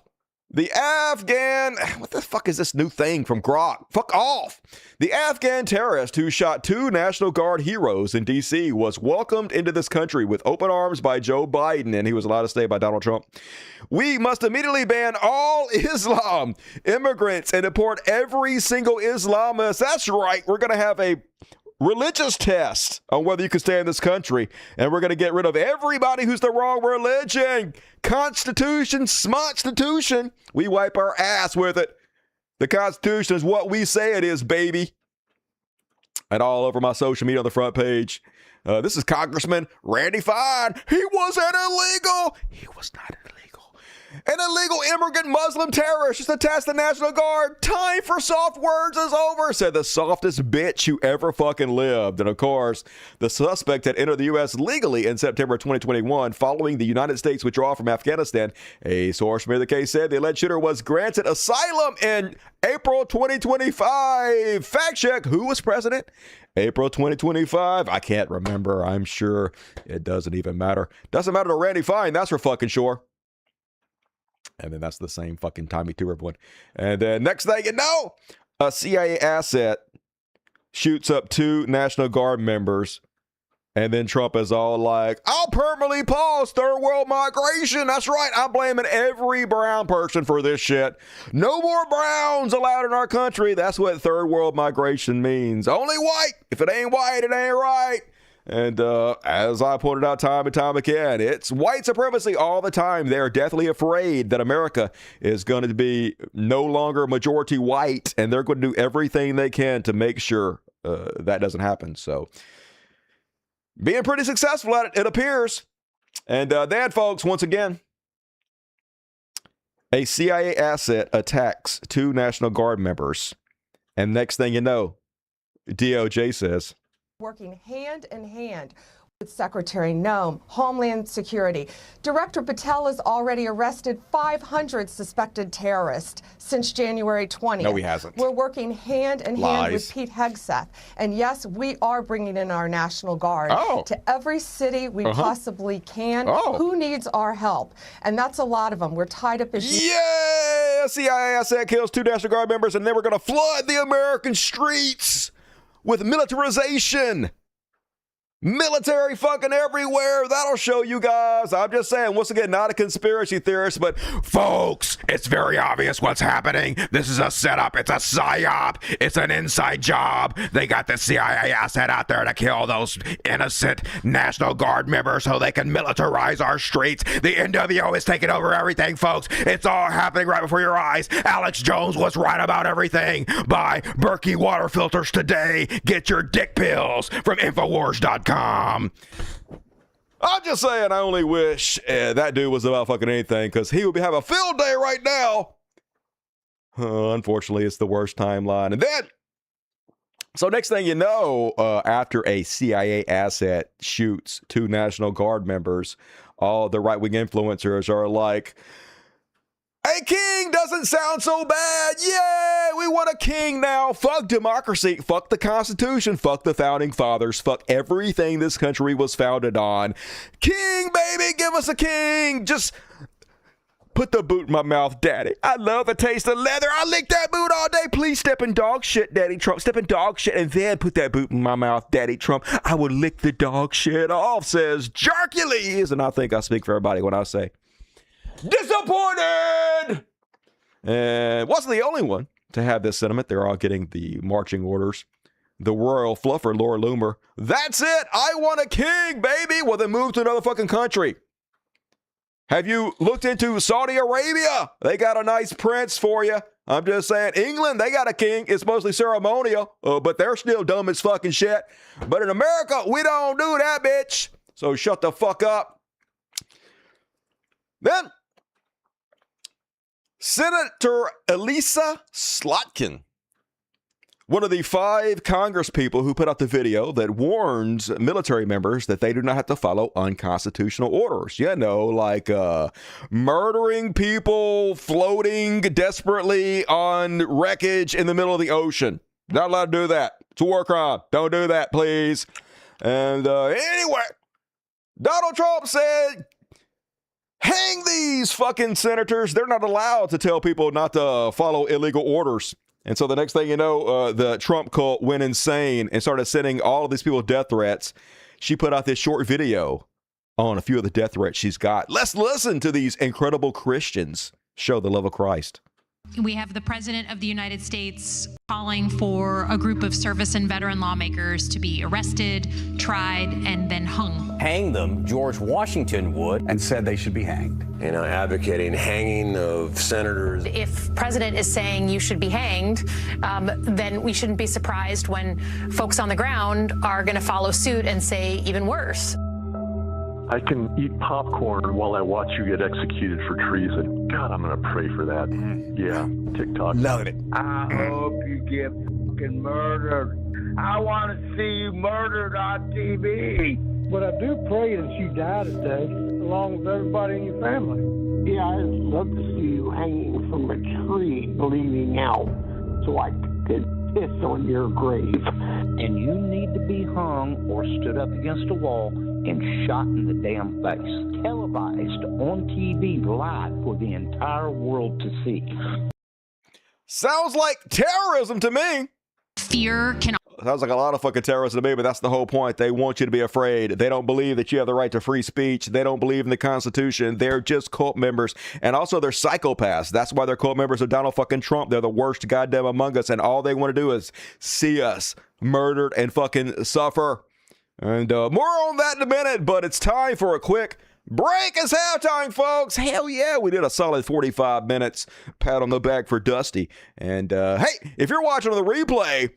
the Afghan, what the fuck is this new thing from Grok? Fuck off. The Afghan terrorist who shot 2 National Guard heroes in D.C. was welcomed into this country with open arms by Joe Biden, and he was allowed to stay by Donald Trump. We must immediately ban all Islam immigrants and deport every single Islamist. That's right. We're going to have a religious test on whether you can stay in this country, and we're going to get rid of everybody who's the wrong religion. Constitution, smonstitution. We wipe our ass with it. The Constitution is what we say it is, baby. And all over my social media on the front page. This is Congressman Randy Fine. He wasn't illegal. He was not illegal. An illegal immigrant Muslim terrorist just attacked the National Guard. Time for soft words is over, said the softest bitch who ever fucking lived. And of course, the suspect had entered the U.S. legally in September 2021 following the United States withdrawal from Afghanistan. A source from the case said the alleged shooter was granted asylum in April 2025. Fact check, who was president? April 2025. I can't remember. I'm sure it doesn't even matter. Doesn't matter to Randy Fine, that's for fucking sure. And then that's the same fucking Tommy Tuberville one. And then next thing you know, a CIA asset shoots up 2 National Guard members. And then Trump is all like, I'll permanently pause third world migration. That's right. I'm blaming every brown person for this shit. No more browns allowed in our country. That's what third world migration means. Only white. If it ain't white, it ain't right. And as I pointed out time and time again, it's white supremacy all the time. They're deathly afraid that America is going to be no longer majority white, and they're going to do everything they can to make sure that doesn't happen. So being pretty successful at it, it appears. And then, folks, once again, a CIA asset attacks 2 National Guard members. And next thing you know, DOJ says, working hand in hand with Secretary Noem, Homeland Security. Director Patel has already arrested 500 suspected terrorists since January 20th. No, he hasn't. We're working hand in hand with Pete Hegseth. And yes, we are bringing in our National Guard to every city we possibly can. Who needs our help? And that's a lot of them. We're tied up as yeah, CIA asset kills 2 National Guard members, and then we're going to flood the American streets with militarization. Military fucking everywhere. That'll show you guys. I'm just saying, once again, not a conspiracy theorist, but folks, it's very obvious what's happening. This is a setup. It's a psyop. It's an inside job. They got the CIA asset out there to kill those innocent National Guard members so they can militarize our streets. The NWO is taking over everything, folks. It's all happening right before your eyes. Alex Jones was right about everything. Buy Berkey water filters today. Get your dick pills from Infowars.com. I'm just saying, I only wish that dude was about fucking anything, because he would be having a field day right now. Unfortunately, it's the worst timeline. And then, so next thing you know, after a CIA asset shoots 2 National Guard members, all the right-wing influencers are like, a king doesn't sound so bad. Yay, we want a king now. Fuck democracy. Fuck the Constitution. Fuck the Founding Fathers. Fuck everything this country was founded on. King, baby, give us a king. Just put the boot in my mouth, Daddy. I love the taste of leather. I lick that boot all day. Please step in dog shit, Daddy Trump. Step in dog shit and then put that boot in my mouth, Daddy Trump. I would lick the dog shit off, says Hercules. And I think I speak for everybody when I say, disappointed! And wasn't the only one to have this sentiment. They're all getting the marching orders. The royal fluffer, Laura Loomer. That's it! I want a king, baby! Well, then move to another fucking country. Have you looked into Saudi Arabia? They got a nice prince for you. I'm just saying, England, they got a king. It's mostly ceremonial, but they're still dumb as fucking shit. But in America, we don't do that, bitch. So shut the fuck up. Then, Senator Elisa Slotkin, one of the 5 Congress people who put out the video that warns military members that they do not have to follow unconstitutional orders. You know, like murdering people floating desperately on wreckage in the middle of the ocean. Not allowed to do that. It's a war crime. Don't do that, please. And anyway, Donald Trump said, hang these fucking senators. They're not allowed to tell people not to follow illegal orders. And so the next thing you know, the Trump cult went insane and started sending all of these people death threats. She put out this short video on a few of the death threats she's got. Let's listen to these incredible Christians show the love of Christ. We have the President of the United States calling for a group of service and veteran lawmakers to be arrested, tried, and then hung. Hang them, George Washington would. And said they should be hanged. You know, advocating hanging of senators. If President is saying you should be hanged, then we shouldn't be surprised when folks on the ground are going to follow suit and say even worse. I can eat popcorn while I watch you get executed for treason. God, I'm going to pray for that. Yeah, TikTok. Love it. I hope you get fucking murdered. I want to see you murdered on TV. But I do pray that you die today, along with everybody in your family. Yeah, I'd love to see you hanging from a tree, bleeding out, so I could piss on your grave. And you need to be hung or stood up against a wall and shot in the damn face. Televised on TV live for the entire world to see. Sounds like terrorism to me. Fear can... Sounds like a lot of fucking terrorism to me, but that's the whole point. They want you to be afraid. They don't believe that you have the right to free speech. They don't believe in the Constitution. They're just cult members. And also, they're psychopaths. That's why they're cult members of Donald fucking Trump. They're the worst goddamn among us. And all they want to do is see us murdered and fucking suffer. And more on that in a minute, but it's time for a quick break. It's halftime, folks. Hell yeah, we did a solid 45 minutes. Pat on the back for Dusty. And hey, if you're watching on the replay,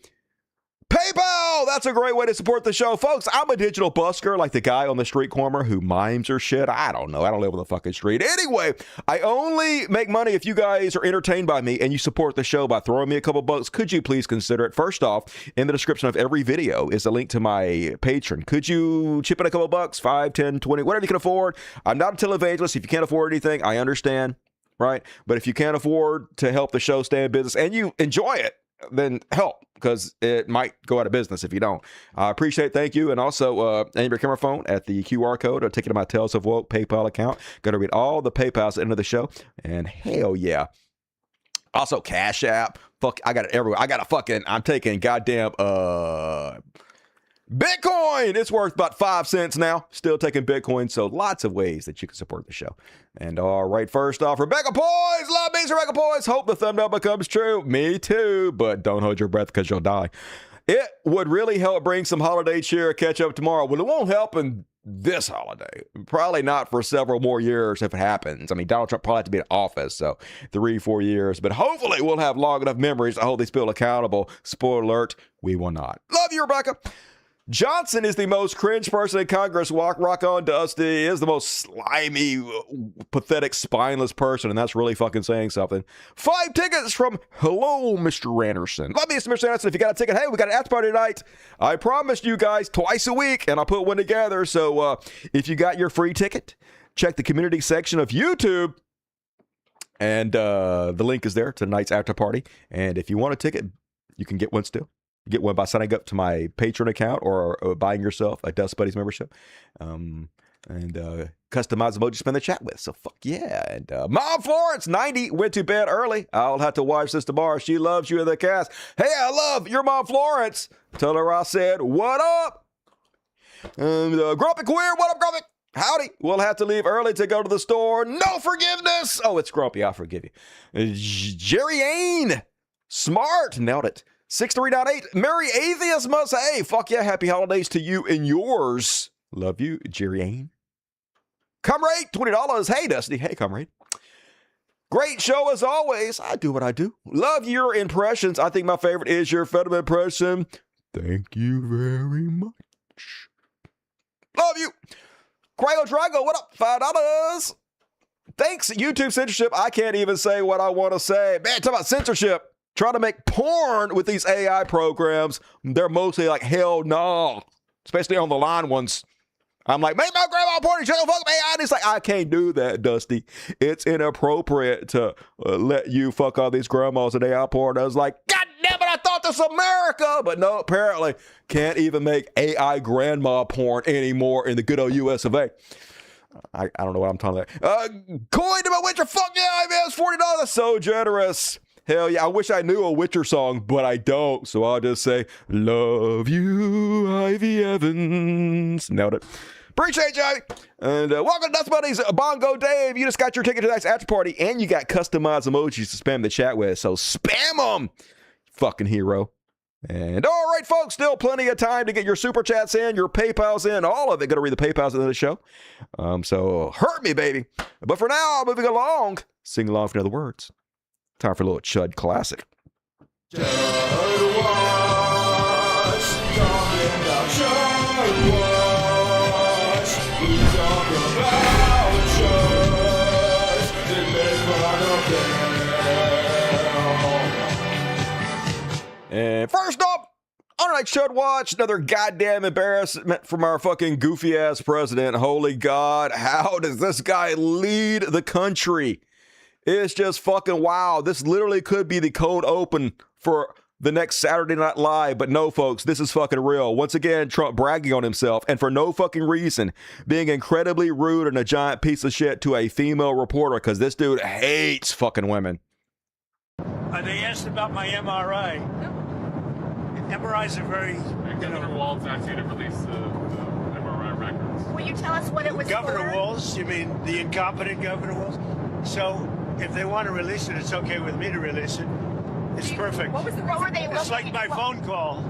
PayPal, that's a great way to support the show. Folks, I'm a digital busker like the guy on the street corner who mimes or shit. I don't know. I don't live on the fucking street. Anyway, I only make money if you guys are entertained by me and you support the show by throwing me a couple bucks. Could you please consider it? First off, in the description of every video is a link to my Patreon. Could you chip in a couple bucks, 5, 10, 20, whatever you can afford? I'm not a televangelist. If you can't afford anything, I understand, right? But if you can't afford to help the show stay in business and you enjoy it, then help, because it might go out of business if you don't. I appreciate it. Thank you. And also, aim your camera phone at the QR code or take it to my Tales of Woke PayPal account. Going to read all the PayPals at the end of the show. And hell yeah. Also, Cashapp. Fuck, I got it everywhere. I got a fucking, I'm taking goddamn, Bitcoin. It's worth about 5 cents now. Still taking Bitcoin. So lots of ways that you can support the show. And all right, first off, Rebecca Poise. Love me, Rebecca Poise. Hope the thumbnail becomes true. Me too. But don't hold your breath because you'll die. It would really help bring some holiday cheer, catch up tomorrow. Well, it won't help in this holiday. Probably not for several more years if it happens. I mean, Donald Trump probably have to be in office, so 3-4 years. But hopefully we'll have long enough memories to hold these people accountable. Spoiler alert, we will not. Love you, Rebecca. Johnson is the most cringe person in Congress. Rock on, Dusty is the most slimy, pathetic, spineless person, and that's really fucking saying something. 5 tickets from Hello, Mr. Anderson. Love me, Mr. Anderson. If you got a ticket, hey, we got an after party tonight. I promised you guys twice a week, and I'll put one together. So if you got your free ticket, check the community section of YouTube, and the link is there to tonight's after party. And if you want a ticket, you can get one still. Get one by signing up to my Patreon account or buying yourself a Dust Buddies membership. And customize emoji to spend the chat with. So fuck yeah. And Mom Florence, 90, went to bed early. I'll have to watch this tomorrow. She loves you in the cast. Hey, I love your Mom Florence. Tell her I said, what up? And Grumpy Queer, what up, Grumpy? Howdy. We'll have to leave early to go to the store. No forgiveness. Oh, it's Grumpy. I'll forgive you. Jerry Ain. Smart. Nailed it. 6398. Merry Atheist must say, fuck yeah, happy holidays to you and yours. Love you, Jerry Ain. Comrade, $20. Hey, Dusty. Hey, Comrade. Great show as always. I do what I do. Love your impressions. I think my favorite is your Federal impression. Thank you very much. Love you. Crago Drago, what up? $5. Thanks, YouTube censorship. I can't even say what I want to say. Man, talk about censorship. Trying to make porn with these AI programs. They're mostly like, hell no. Especially on the line ones. I'm like, make my grandma porn, shut the fuck up, AI. And it's like, I can't do that, Dusty. It's inappropriate to let you fuck all these grandmas in AI porn. I was like, God damn it, I thought this was America. But no, apparently can't even make AI grandma porn anymore in the good old US of A. I don't know what I'm talking about. Coin to my Witcher, fuck yeah, I mean, it's $40. So generous. Hell yeah, I wish I knew a Witcher song, but I don't. So I'll just say, love you, Ivy Evans. Nailed it. Appreciate you, Ivy. And welcome to Dust Buddies, Bongo Dave. You just got your ticket to the next after party, and you got customized emojis to spam the chat with. So spam them, fucking hero. And all right, folks, still plenty of time to get your super chats in, your PayPals in, all of it. Going to read the PayPals at the end of the show. So hurt me, baby. But for now, moving along, sing along for other words. Time for a little Chud classic. Chud Watch, talking about Chud Watch. We talk about Chud, and make fun of them. And first up, on our next Chud Watch, another goddamn embarrassment from our fucking goofy ass president. Holy God, how does this guy lead the country? It's just fucking wow. This literally could be the cold open for the next Saturday Night Live. But no, folks, this is fucking real. Once again, Trump bragging on himself and for no fucking reason, being incredibly rude and a giant piece of shit to a female reporter because this dude hates fucking women. They asked about my MRI. MRIs are very... Governor Walz asked you to release the MRI records. Will you tell us what it was Governor Walz? You mean the incompetent Governor Walz? So... if they want to release it, it's okay with me to release it. It's perfect. What were they? It's like my phone call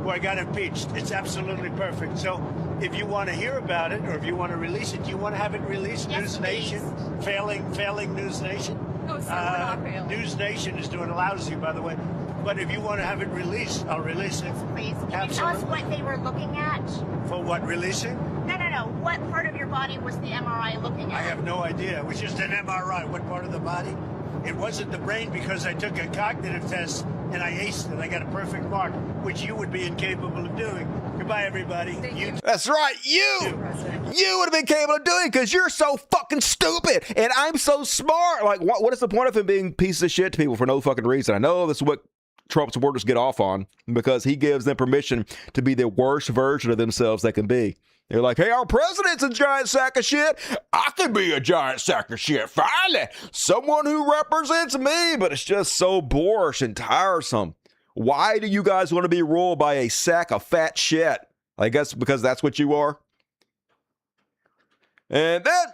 where I got impeached. It's absolutely perfect. So if you want to hear about it or if you want to release it, do you want to have it released? Yes, News Nation? Failing News Nation? No, sir, we're not failing. News Nation is doing lousy, by the way. But if you want to have it released, I'll release it. Please. Can you tell us what they were looking at? For what, releasing? No. What part of your body was the MRI looking at? I have no idea. It was just an MRI. What part of the body? It wasn't the brain because I took a cognitive test and I aced it. I got a perfect mark, which you would be incapable of doing. Goodbye, everybody. That's right. You would have been capable of doing it because you're so fucking stupid and I'm so smart. Like, what is the point of him being pieces of shit to people for no fucking reason? I know this is what Trump supporters get off on because he gives them permission to be the worst version of themselves they can be. They're like, hey, our president's a giant sack of shit. I could be a giant sack of shit. Finally, someone who represents me. But it's just so boorish and tiresome. Why do you guys want to be ruled by a sack of fat shit? I guess because that's what you are. And then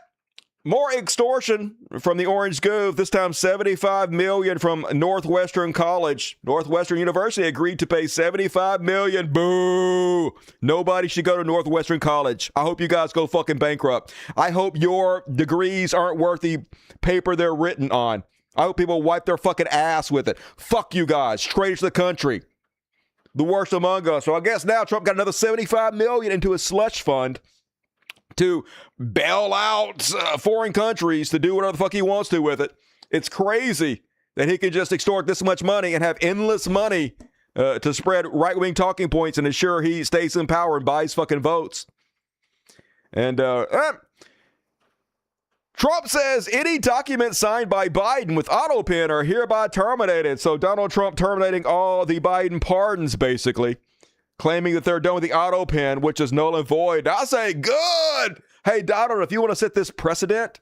more extortion from the Orange Gove, this time $75 million from Northwestern College. Northwestern University agreed to pay $75 million. Boo! Nobody should go to Northwestern College. I hope you guys go fucking bankrupt. I hope your degrees aren't worth the paper they're written on. I hope people wipe their fucking ass with it. Fuck you guys. Traitors to the country. The worst among us. So I guess now Trump got another $75 million into his slush fund to bail out foreign countries to do whatever the fuck he wants to with it. It's crazy that he can just extort this much money and have endless money to spread right-wing talking points and ensure he stays in power and buys fucking votes. And Trump says any documents signed by Biden with AutoPen are hereby terminated. So Donald Trump terminating all the Biden pardons, basically. Claiming that they're done with the AutoPen, which is null and void. I say, good! Hey, Donald, if you want to set this precedent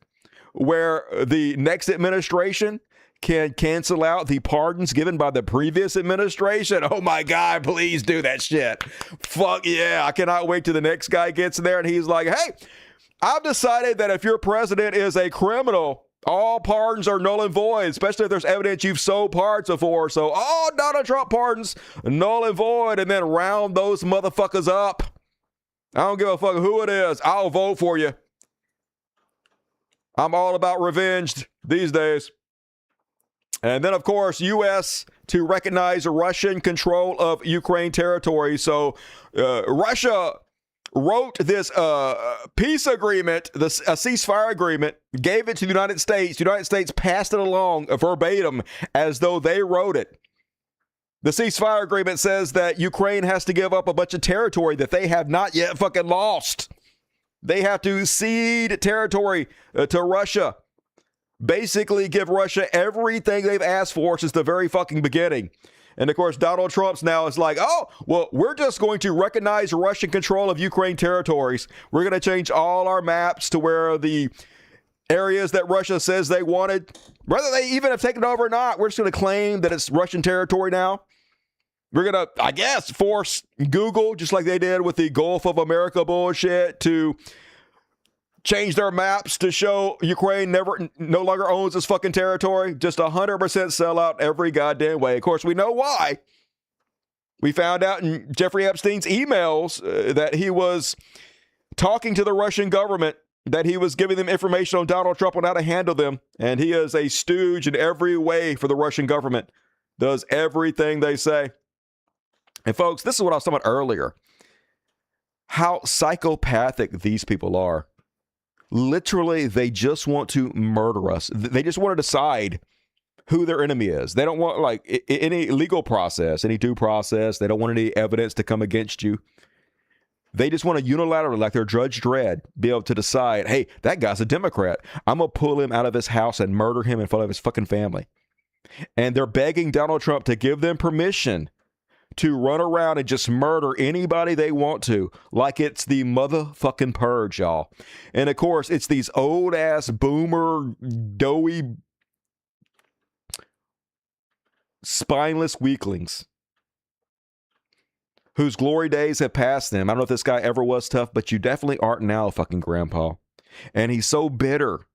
where the next administration can cancel out the pardons given by the previous administration, oh my God, please do that shit. Fuck yeah, I cannot wait till the next guy gets in there and he's like, hey, I've decided that if your president is a criminal, all pardons are null and void, especially if there's evidence you've sold pardons before. So all Donald Trump pardons, null and void, and then round those motherfuckers up. I don't give a fuck who it is. I'll vote for you. I'm all about revenge these days. And then, of course, U.S. to recognize Russian control of Ukraine territory. So Russia wrote this peace agreement, a ceasefire agreement, gave it to the United States. The United States passed it along verbatim as though they wrote it. The ceasefire agreement says that Ukraine has to give up a bunch of territory that they have not yet fucking lost. They have to cede territory to Russia. Basically give Russia everything they've asked for since the very fucking beginning. And of course, Donald Trump's now is like, oh, well, we're just going to recognize Russian control of Ukraine territories. We're going to change all our maps to where the areas that Russia says they wanted, whether they even have taken over or not, we're just going to claim that it's Russian territory now. We're going to, I guess, force Google, just like they did with the Gulf of America bullshit, to change their maps to show Ukraine no longer owns this fucking territory. Just 100% sellout every goddamn way. Of course, we know why. We found out in Jeffrey Epstein's emails that he was talking to the Russian government, that he was giving them information on Donald Trump on how to handle them. And he is a stooge in every way for the Russian government. Does everything they say. And folks, this is what I was talking about earlier. How psychopathic these people are. Literally, they just want to murder us. They just want to decide who their enemy is. They don't want, like, any legal process, any due process. They don't want any evidence to come against you. They just want to unilaterally, like they're Judge Dredd, be able to decide, hey, that guy's a Democrat. I'm going to pull him out of his house and murder him in front of his fucking family. And they're begging Donald Trump to give them permission to run around and just murder anybody they want to, like it's the motherfucking purge, y'all. And of course, it's these old-ass boomer, doughy, spineless weaklings whose glory days have passed them. I don't know if this guy ever was tough, but you definitely aren't now, fucking grandpa. And he's so bitter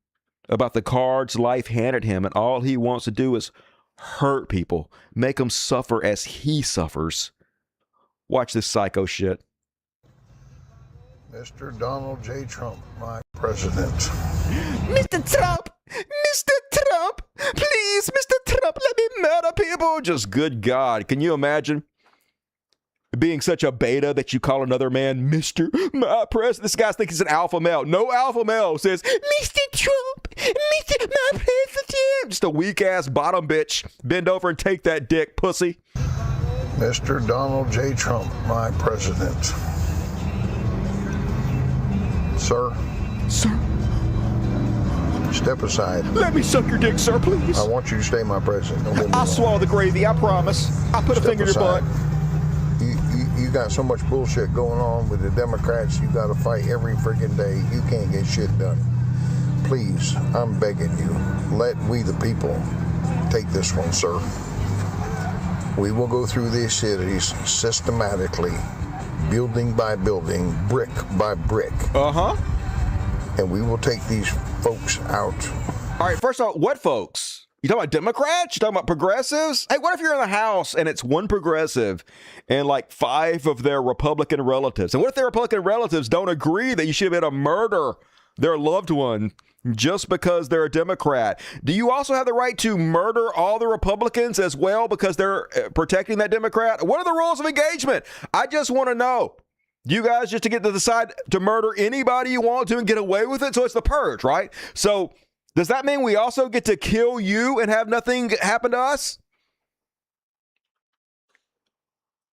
about the cards life handed him, and all he wants to do is hurt people, make them suffer as he suffers. Watch this psycho shit. Mr. Donald J. Trump, my president. Mr. Trump! Mr. Trump! Please, Mr. Trump, let me murder people! Just good God. Can you imagine being such a beta that you call another man Mr. My president? This guy thinks he's an alpha male. No alpha male says, Mr. Trump, Mr. My president. Just a weak-ass bottom bitch. Bend over and take that dick, pussy. Mr. Donald J. Trump, my president. Sir. Sir. Step aside. Let me suck your dick, sir, please. I want you to stay my president. I'll swallow the gravy, I promise. I'll put a finger in your butt. You got so much bullshit going on with the Democrats, you got to fight every freaking day. You can't get shit done. Please, I'm begging you, let we the people take this one, sir. We will go through these cities systematically, building by building, brick by brick. Uh-huh. And we will take these folks out. All right, first off, what folks? You talking about Democrats? You talking about progressives? Hey, what if you're in the House and it's one progressive and like 5 of their Republican relatives? And what if their Republican relatives don't agree that you should be able to murder their loved one just because they're a Democrat? Do you also have the right to murder all the Republicans as well because they're protecting that Democrat? What are the rules of engagement? I just want to know. You guys just to get to decide to murder anybody you want to and get away with it? So it's the purge, right? So does that mean we also get to kill you and have nothing happen to us?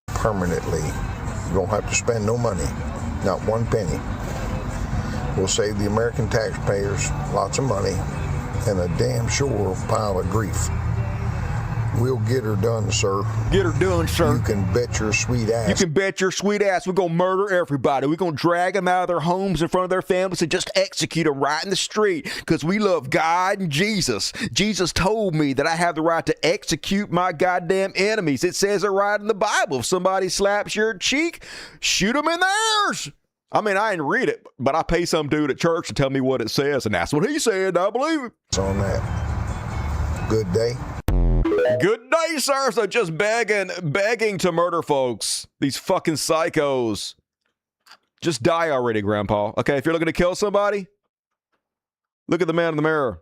Permanently. You don't have to spend no money, not one penny. We'll save the American taxpayers lots of money and a damn sure pile of grief. We'll get her done, sir. Get her done, sir. You can bet your sweet ass. You can bet your sweet ass we're going to murder everybody. We're going to drag them out of their homes in front of their families and just execute them right in the street because we love God and Jesus. Jesus told me that I have the right to execute my goddamn enemies. It says it right in the Bible. If somebody slaps your cheek, shoot them in the ears. I mean, I didn't read it, but I pay some dude at church to tell me what it says, and that's what he said. I believe it. It's on that. Good day. Good day, sir. So just begging to murder folks. These fucking psychos. Just die already, Grandpa. Okay, if you're looking to kill somebody, look at the man in the mirror.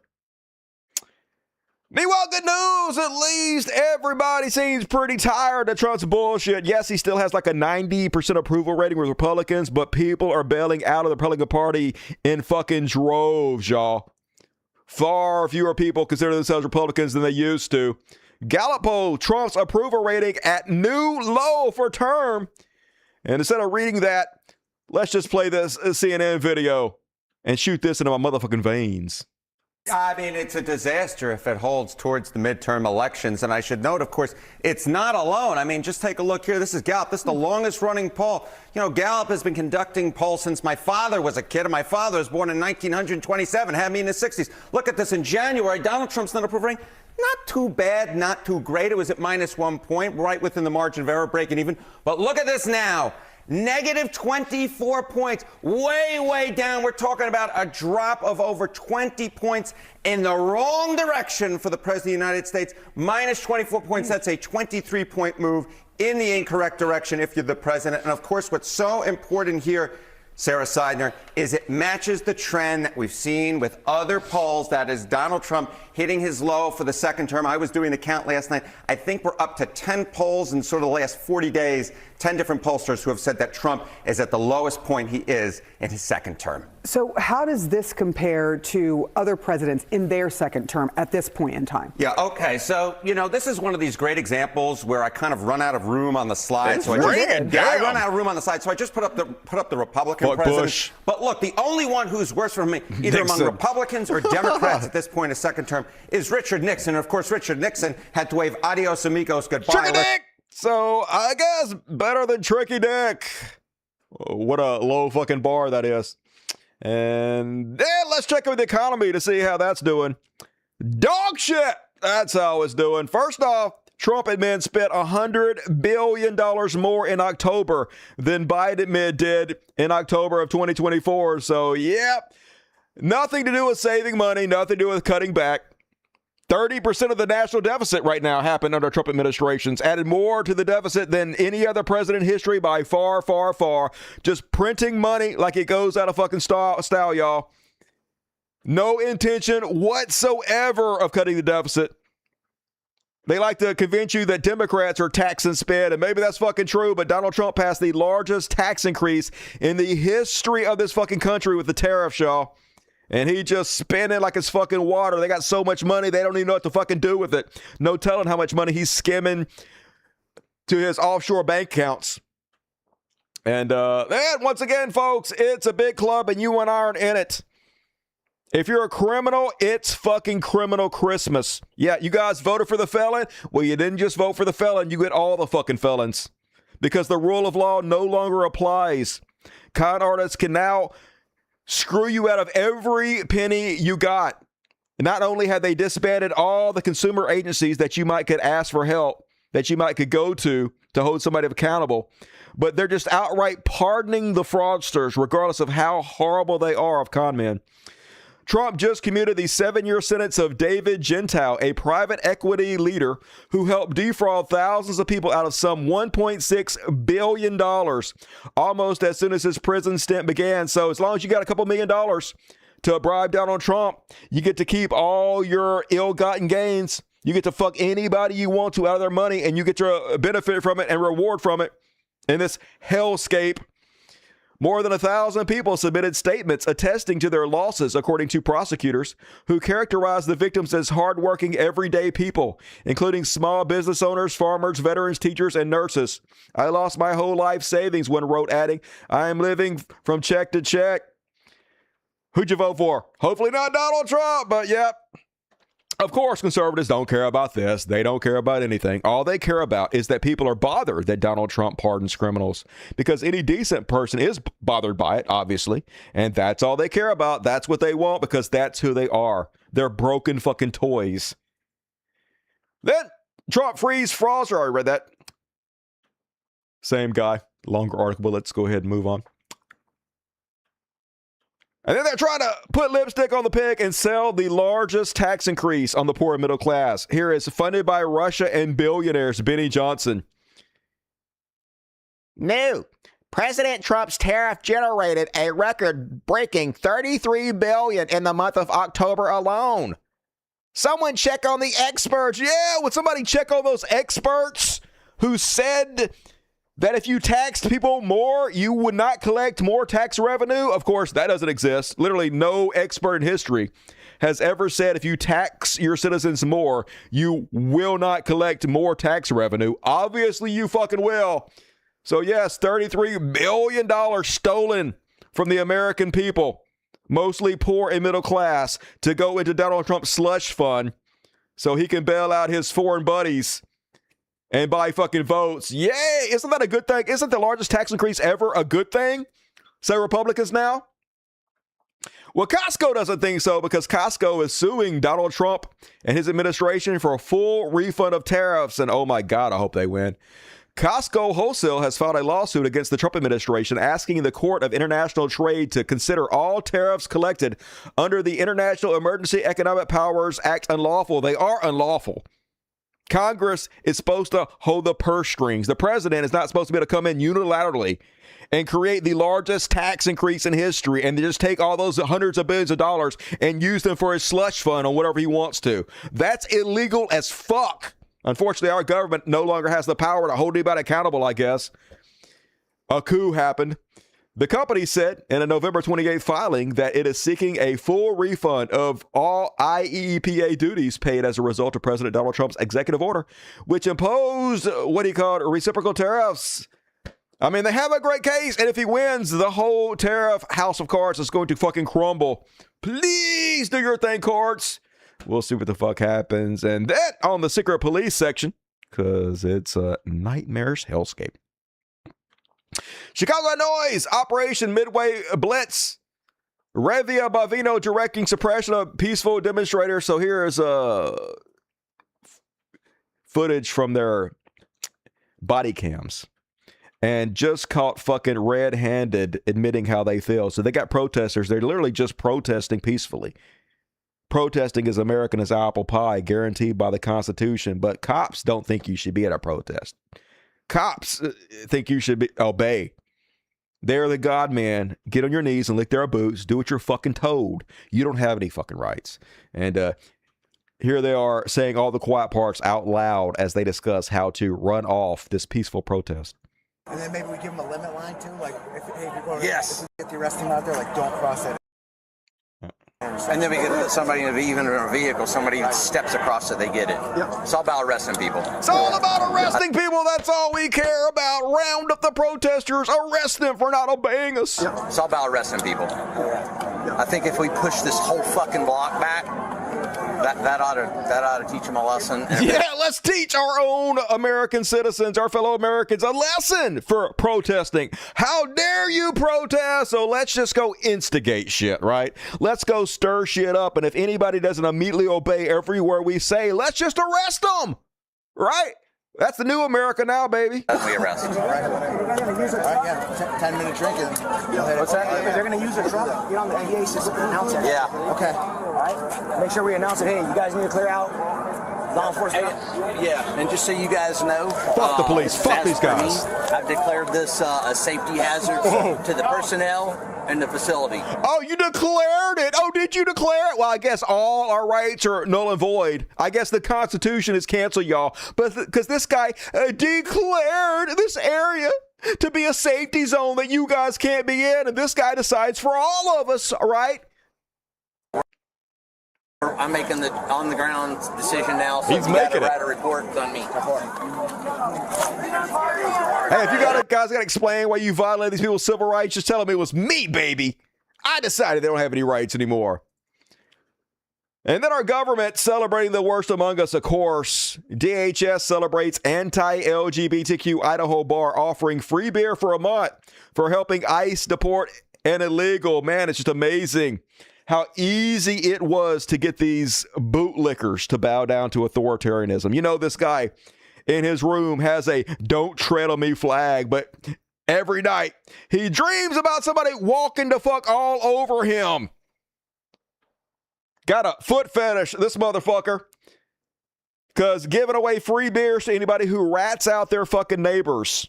Meanwhile, good news, at least everybody seems pretty tired of Trump's bullshit. Yes, he still has like a 90% approval rating with Republicans, but people are bailing out of the Republican Party in fucking droves, y'all. Far fewer people consider themselves Republicans than they used to. Gallup poll, Trump's approval rating at new low for term. And instead of reading that, let's just play this CNN video and shoot this into my motherfucking veins. I mean, it's a disaster if it holds towards the midterm elections. And I should note, of course, it's not alone. I mean, just take a look here. This is Gallup. This is the longest running poll. You know, Gallup has been conducting polls since my father was a kid. And my father was born in 1927, had me in his 60s. Look at this. In January, Donald Trump's net approval rating, not too bad, not too great. It was at -1 point, right within the margin of error, breaking even. But look at this now. Negative 24 points, way, way down. We're talking about a drop of over 20 points in the wrong direction for the President of the United States. Minus 24 points, that's a 23-point move in the incorrect direction if you're the president. And of course, what's so important here, Sarah Seidner, is it matches the trend that we've seen with other polls. That is Donald Trump hitting his low for the second term. I was doing the count last night. I think we're up to 10 polls in sort of the last 40 days, 10 different pollsters who have said that Trump is at the lowest point he is in his second term. So how does this compare to other presidents in their second term at this point in time? Yeah, okay. So, you know, this is one of these great examples where I kind of run out of room on the slide. So I run out of room on the slide. So I just put up the Republican president. Bush. But look, the only one who's worse for me, either Nixon. Among Republicans or Democrats at this point in second term, is Richard Nixon. And of course, Richard Nixon had to wave adios amigos goodbye. So I guess better than Tricky Dick. What a low fucking bar that is. And let's check with the economy to see how that's doing. Dog shit. That's how it's doing. First off, Trump admin spent $100 billion more in October than Biden admin did in October of 2024. So, yep, nothing to do with saving money, nothing to do with cutting back. 30% of the national deficit right now happened under Trump administrations, added more to the deficit than any other president in history by far, far, far. Just printing money like it goes out of fucking style, y'all. No intention whatsoever of cutting the deficit. They like to convince you that Democrats are tax and spend, and maybe that's fucking true, but Donald Trump passed the largest tax increase in the history of this fucking country with the tariffs, y'all. And he just spent it like it's fucking water. They got so much money, they don't even know what to fucking do with it. No telling how much money he's skimming to his offshore bank accounts. And once again, folks, it's a big club and you and I aren't in it. If you're a criminal, it's fucking criminal Christmas. Yeah, you guys voted for the felon. Well, you didn't just vote for the felon. You get all the fucking felons. Because the rule of law no longer applies. Con artists can now screw you out of every penny you got. Not only have they disbanded all the consumer agencies that you might could ask for help, that you might could go to hold somebody accountable, but they're just outright pardoning the fraudsters, regardless of how horrible they are of con men. Trump just commuted the 7-year sentence of David Gentile, a private equity leader who helped defraud thousands of people out of some $1.6 billion almost as soon as his prison stint began. So as long as you got a couple $1 million to bribe Donald Trump, you get to keep all your ill-gotten gains. You get to fuck anybody you want to out of their money, and you get to benefit from it and reward from it in this hellscape. More than 1,000 people submitted statements attesting to their losses, according to prosecutors, who characterized the victims as hardworking, everyday people, including small business owners, farmers, veterans, teachers, and nurses. I lost my whole life savings, one wrote, adding, I am living from check to check. Who'd you vote for? Hopefully not Donald Trump, but yep. Of course, conservatives don't care about this. They don't care about anything. All they care about is that people are bothered that Donald Trump pardons criminals, because any decent person is bothered by it, obviously. And that's all they care about. That's what they want, because that's who they are. They're broken fucking toys. Then Trump frees fraudsters. I already read that. Same guy. Longer article, but let's go ahead and move on. And then they're trying to put lipstick on the pig and sell the largest tax increase on the poor and middle class. Here is funded by Russia and billionaires, Benny Johnson. New. President Trump's tariff generated a record-breaking $33 billion in the month of October alone. Someone check on the experts. Yeah, would somebody check on those experts who said that if you taxed people more, you would not collect more tax revenue? Of course, that doesn't exist. Literally no expert in history has ever said if you tax your citizens more, you will not collect more tax revenue. Obviously, you fucking will. So yes, $33 billion stolen from the American people, mostly poor and middle class, to go into Donald Trump's slush fund so he can bail out his foreign buddies and buy fucking votes. Yay! Isn't that a good thing? Isn't the largest tax increase ever a good thing? Say Republicans now? Well, Costco doesn't think so because Costco is suing Donald Trump and his administration for a full refund of tariffs. And oh my God, I hope they win. Costco Wholesale has filed a lawsuit against the Trump administration asking the Court of International Trade to consider all tariffs collected under the International Emergency Economic Powers Act unlawful. They are unlawful. Congress is supposed to hold the purse strings. The president is not supposed to be able to come in unilaterally and create the largest tax increase in history and just take all those hundreds of billions of dollars and use them for his slush fund or whatever he wants to. That's illegal as fuck. Unfortunately, our government no longer has the power to hold anybody accountable, I guess. A coup happened. The company said in a November 28th filing that it is seeking a full refund of all IEEPA duties paid as a result of President Donald Trump's executive order, which imposed what he called reciprocal tariffs. I mean, they have a great case, and if he wins, the whole tariff house of cards is going to fucking crumble. Please do your thing, courts. We'll see what the fuck happens. And that on the secret police section, because it's a nightmarish hellscape. Chicago Noise, Operation Midway Blitz. Revia Bavino directing suppression of peaceful demonstrators. So here is footage from their body cams. And just caught fucking red-handed admitting how they feel. So they got protesters. They're literally just protesting peacefully. Protesting is American as apple pie, guaranteed by the Constitution. But cops don't think you should be at a protest. Cops think you should obey. They're the God man. Get on your knees and lick their boots. Do what you're fucking told. You don't have any fucking rights. And here they are saying all the quiet parts out loud as they discuss how to run off this peaceful protest. And then maybe we give them a limit line too, like if people if we get the arrest team out there, like don't cross that. And then we get somebody even in a vehicle, somebody steps across it, they get it. Yep. It's all about arresting people. It's all about arresting people. That's all we care about. Round up the protesters, arrest them for not obeying us. Yep. It's all about arresting people. I think if we push this whole fucking block back, that ought to teach them a lesson. Yeah, let's teach our own American citizens, our fellow Americans, a lesson for protesting. How dare you protest? So let's just go instigate shit, right? Let's go stir shit up. And if anybody doesn't immediately obey every word we say, let's just arrest them, right? That's the new America now, baby. We arrest them. They're going to use a truck. 10-minute drinking. What's that? They're going to use a truck. Get on the NDA system and announce it. Yeah. Okay. All right. Make sure we announce it. Hey, you guys need to clear out. Law enforcement. Yeah, and just so you guys know, fuck the police. Fuck these guys. I've declared this a safety hazard to the personnel and the facility. Oh, you declared it? Oh, did you declare it? Well, I guess all our rights are null and void. I guess the Constitution is canceled, y'all. But because this guy declared this area to be a safety zone that you guys can't be in, and this guy decides for all of us, right? I'm making the on-the-ground decision now, so he's making write a report on me. Hey, if you guys got to explain why you violated these people's civil rights, just tell them it was me, baby. I decided they don't have any rights anymore. And then our government celebrating the worst among us, of course. DHS celebrates anti-LGBTQ Idaho bar offering free beer for a month for helping ICE deport an illegal. Man, it's just amazing how easy it was to get these bootlickers to bow down to authoritarianism. You know, this guy in his room has a "don't tread on me" flag, but every night he dreams about somebody walking the fuck all over him. Got a foot fetish, this motherfucker. Because giving away free beers to anybody who rats out their fucking neighbors.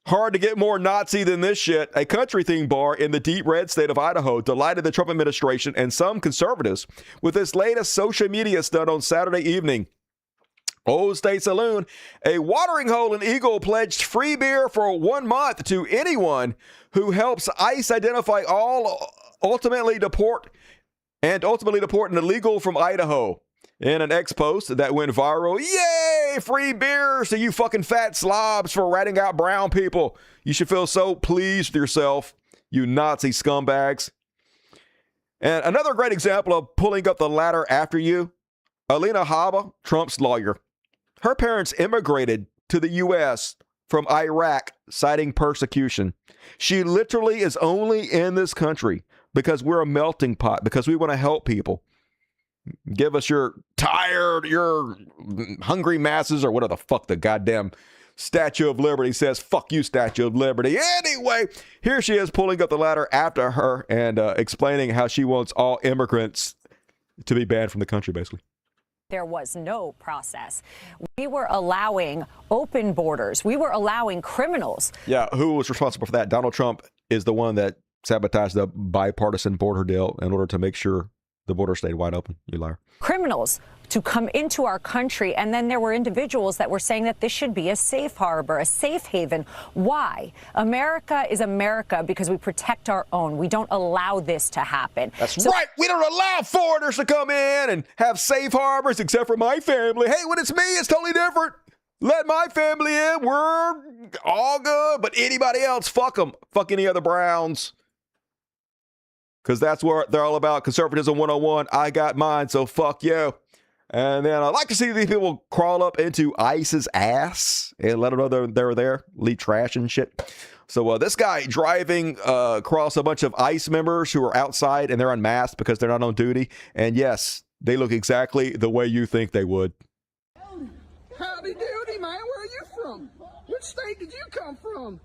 Hard to get more Nazi than this shit. A country-themed bar in the deep red state of Idaho delighted the Trump administration and some conservatives with its latest social media stunt on Saturday evening. Old State Saloon, a watering hole in Eagle, pledged free beer for 1 month to anyone who helps ICE identify ultimately deport an illegal from Idaho. In an ex-post that went viral, yay, free beers to you fucking fat slobs for ratting out brown people. You should feel so pleased with yourself, you Nazi scumbags. And another great example of pulling up the ladder after you, Alina Habba, Trump's lawyer. Her parents immigrated to the U.S. from Iraq, citing persecution. She literally is only in this country because we're a melting pot, because we want to help people. Give us your hungry masses, or whatever the fuck the goddamn Statue of Liberty says. Fuck you, Statue of Liberty. Anyway, here she is pulling up the ladder after her and explaining how she wants all immigrants to be banned from the country, basically. There was no process. We were allowing open borders. We were allowing criminals. Yeah, who was responsible for that? Donald Trump is the one that sabotaged the bipartisan border deal in order to make sure the border stayed wide open. You liar. Criminals to come into our country. And then there were individuals that were saying that this should be a safe harbor, a safe haven. Why? America is America because we protect our own. We don't allow this to happen. That's right. We don't allow foreigners to come in and have safe harbors except for my family. Hey, when it's me, it's totally different. Let my family in. We're all good. But anybody else, fuck them. Fuck any other Browns. Because that's what they're all about. Conservatism 101. I got mine, so fuck you. And then I like to see these people crawl up into ICE's ass and let them know they're there. Leave trash and shit. So this guy driving across a bunch of ICE members who are outside and they're unmasked because they're not on duty. And yes, they look exactly the way you think they would. Howdy doody, man. Where are you from? Which state did you come from?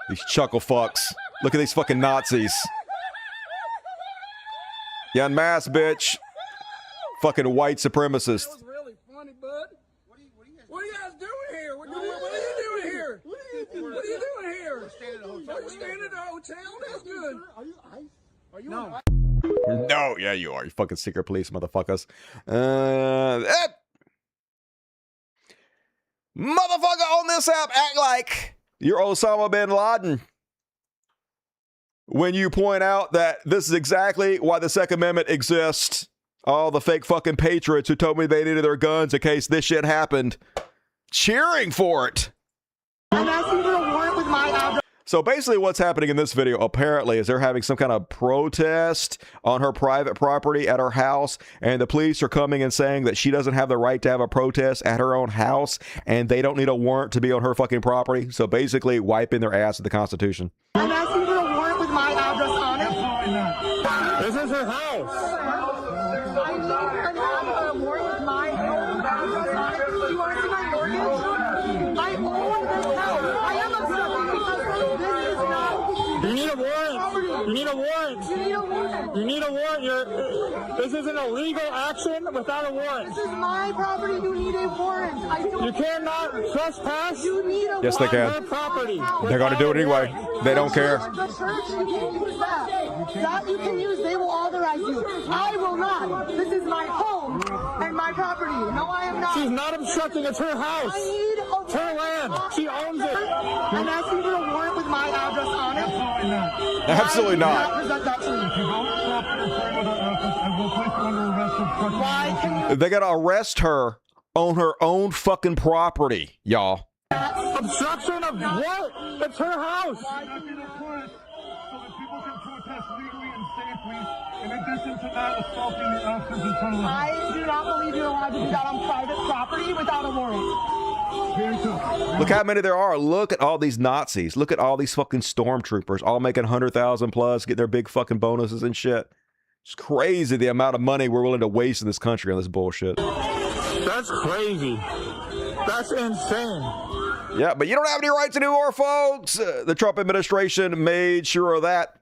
These chuckle fucks. Look at these fucking Nazis. You unmasked, bitch. Fucking white supremacist. That was really funny, bud. What are you guys doing here? What are you doing here? What are you doing here? Are you staying at a hotel? That's good. Are you ICE? Are you no. No, yeah, you are. You fucking secret police motherfuckers. Motherfucker on this app act like you're Osama bin Laden when you point out that this is exactly why the Second Amendment exists. All the fake fucking patriots who told me they needed their guns in case this shit happened, cheering for it. I'm asking for a warrant with my address. So basically what's happening in this video apparently is they're having some kind of protest on her private property at her house, and the police are coming and saying that she doesn't have the right to have a protest at her own house and they don't need a warrant to be on her fucking property. So basically wiping their ass at the Constitution. I'm asking for a warrant with my address on it. This is her house. I need and have a warrant with my address on it. Do you want to see my mortgage? I own this house. I am upset because this is not. You need a warrant. You need a warrant. You need a warrant. You need a warrant. This is an illegal action without a warrant. This is my property. You need a warrant. You cannot trespass. You need a yes, they can. Property. They're going to do it anyway. They don't care. The church, you can't use that. That you can use. They will authorize you. I will not. This is my home and my property. No, I am not. She's not obstructing. It's her house. I need a it's her land. She owns it. I'm asking for a warrant with my address on it. Absolutely not. Present that to me. Why can you? They got to arrest her on her own fucking property, y'all. Obstruction of what? It's her house. In addition to not assaulting the officers in front of them. I do not believe you're allowed to do that on private property without a warrant. Look how many there are. Look at all these Nazis. Look at all these fucking stormtroopers, all making 100,000 plus, get their big fucking bonuses and shit. It's crazy the amount of money we're willing to waste in this country on this bullshit. That's crazy. That's insane. Yeah, but you don't have any rights anymore, folks. The Trump administration made sure of that.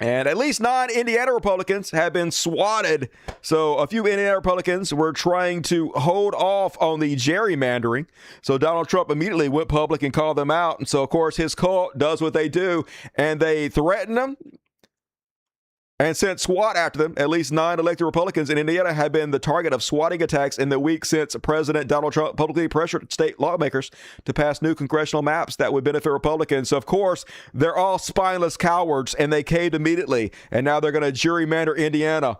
And at least 9 Indiana Republicans have been swatted. So a few Indiana Republicans were trying to hold off on the gerrymandering. So Donald Trump immediately went public and called them out. And so, of course, his cult does what they do. And they threaten them and sent SWAT after them. At least 9 elected Republicans in Indiana have been the target of swatting attacks in the week since President Donald Trump publicly pressured state lawmakers to pass new congressional maps that would benefit Republicans. So, of course, they're all spineless cowards, and they caved immediately. And now they're going to gerrymander Indiana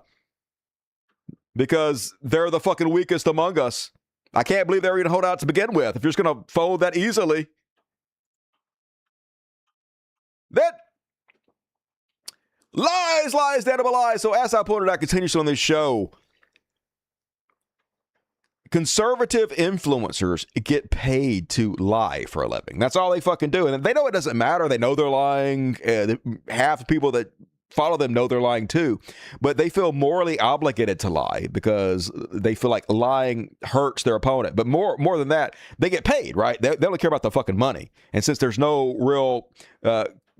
because they're the fucking weakest among us. I can't believe they were going to hold out to begin with. If you're just going to fold that easily. That lies, damnable lies. So as I pointed out continuously on this show, conservative influencers get paid to lie for a living. That's all they fucking do. And they know it doesn't matter. They know they're lying. Half the people that follow them know they're lying too. But they feel morally obligated to lie because they feel like lying hurts their opponent. But more than that, they get paid, right? They don't care about the fucking money. And since there's no real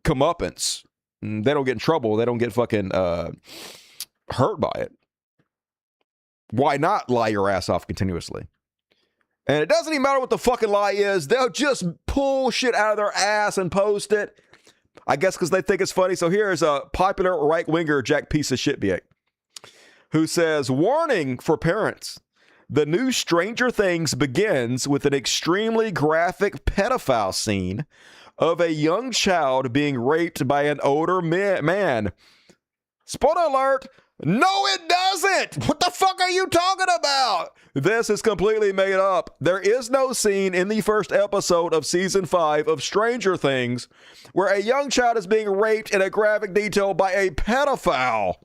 comeuppance, they don't get in trouble. They don't get fucking hurt by it. Why not lie your ass off continuously? And it doesn't even matter what the fucking lie is. They'll just pull shit out of their ass and post it. I guess because they think it's funny. So here's a popular right-winger Jack piece of shitbag who says, warning for parents. The new Stranger Things begins with an extremely graphic pedophile scene of a young child being raped by an older man. Spoiler alert, no it doesn't! What the fuck are you talking about? This is completely made up. There is no scene in the first episode of season 5 of Stranger Things where a young child is being raped in a graphic detail by a pedophile.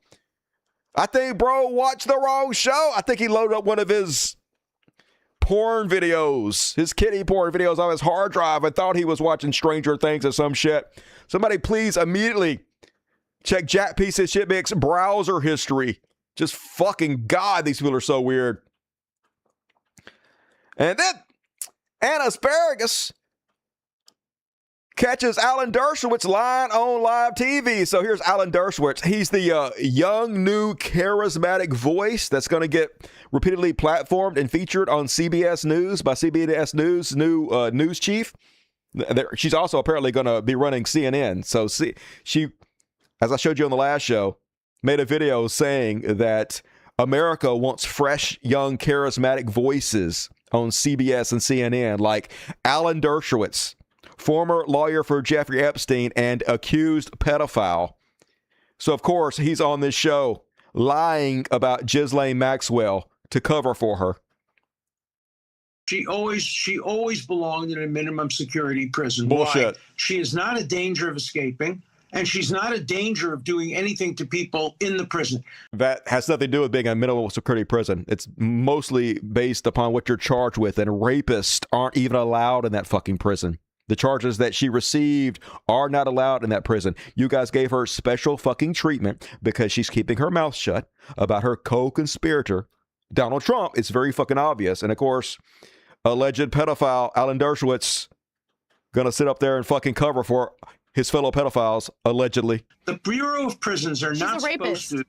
I think bro watched the wrong show. I think he loaded up one of his porn videos, his kiddie porn videos on his hard drive and thought he was watching Stranger Things or some shit. Somebody please immediately check Jack Piece of Shitbag's browser history. Just fucking God, these people are so weird. And then Anna Asparagus catches Alan Dershowitz lying on live TV. So here's Alan Dershowitz. He's the young, new, charismatic voice that's going to get repeatedly platformed and featured on CBS News by CBS News' new news chief. She's also apparently going to be running CNN. So she, as I showed you on the last show, made a video saying that America wants fresh, young, charismatic voices on CBS and CNN, like Alan Dershowitz, former lawyer for Jeffrey Epstein and accused pedophile. So, of course, he's on this show lying about Ghislaine Maxwell to cover for her. She always belonged in a minimum security prison. Bullshit. Why? She is not a danger of escaping, and she's not a danger of doing anything to people in the prison. That has nothing to do with being a minimum security prison. It's mostly based upon what you're charged with, and rapists aren't even allowed in that fucking prison. The charges that she received are not allowed in that prison. You guys gave her special fucking treatment because she's keeping her mouth shut about her co-conspirator, Donald Trump. It's very fucking obvious. And of course, alleged pedophile Alan Dershowitz gonna sit up there and fucking cover for his fellow pedophiles, allegedly. The Bureau of Prisons are not supposed to.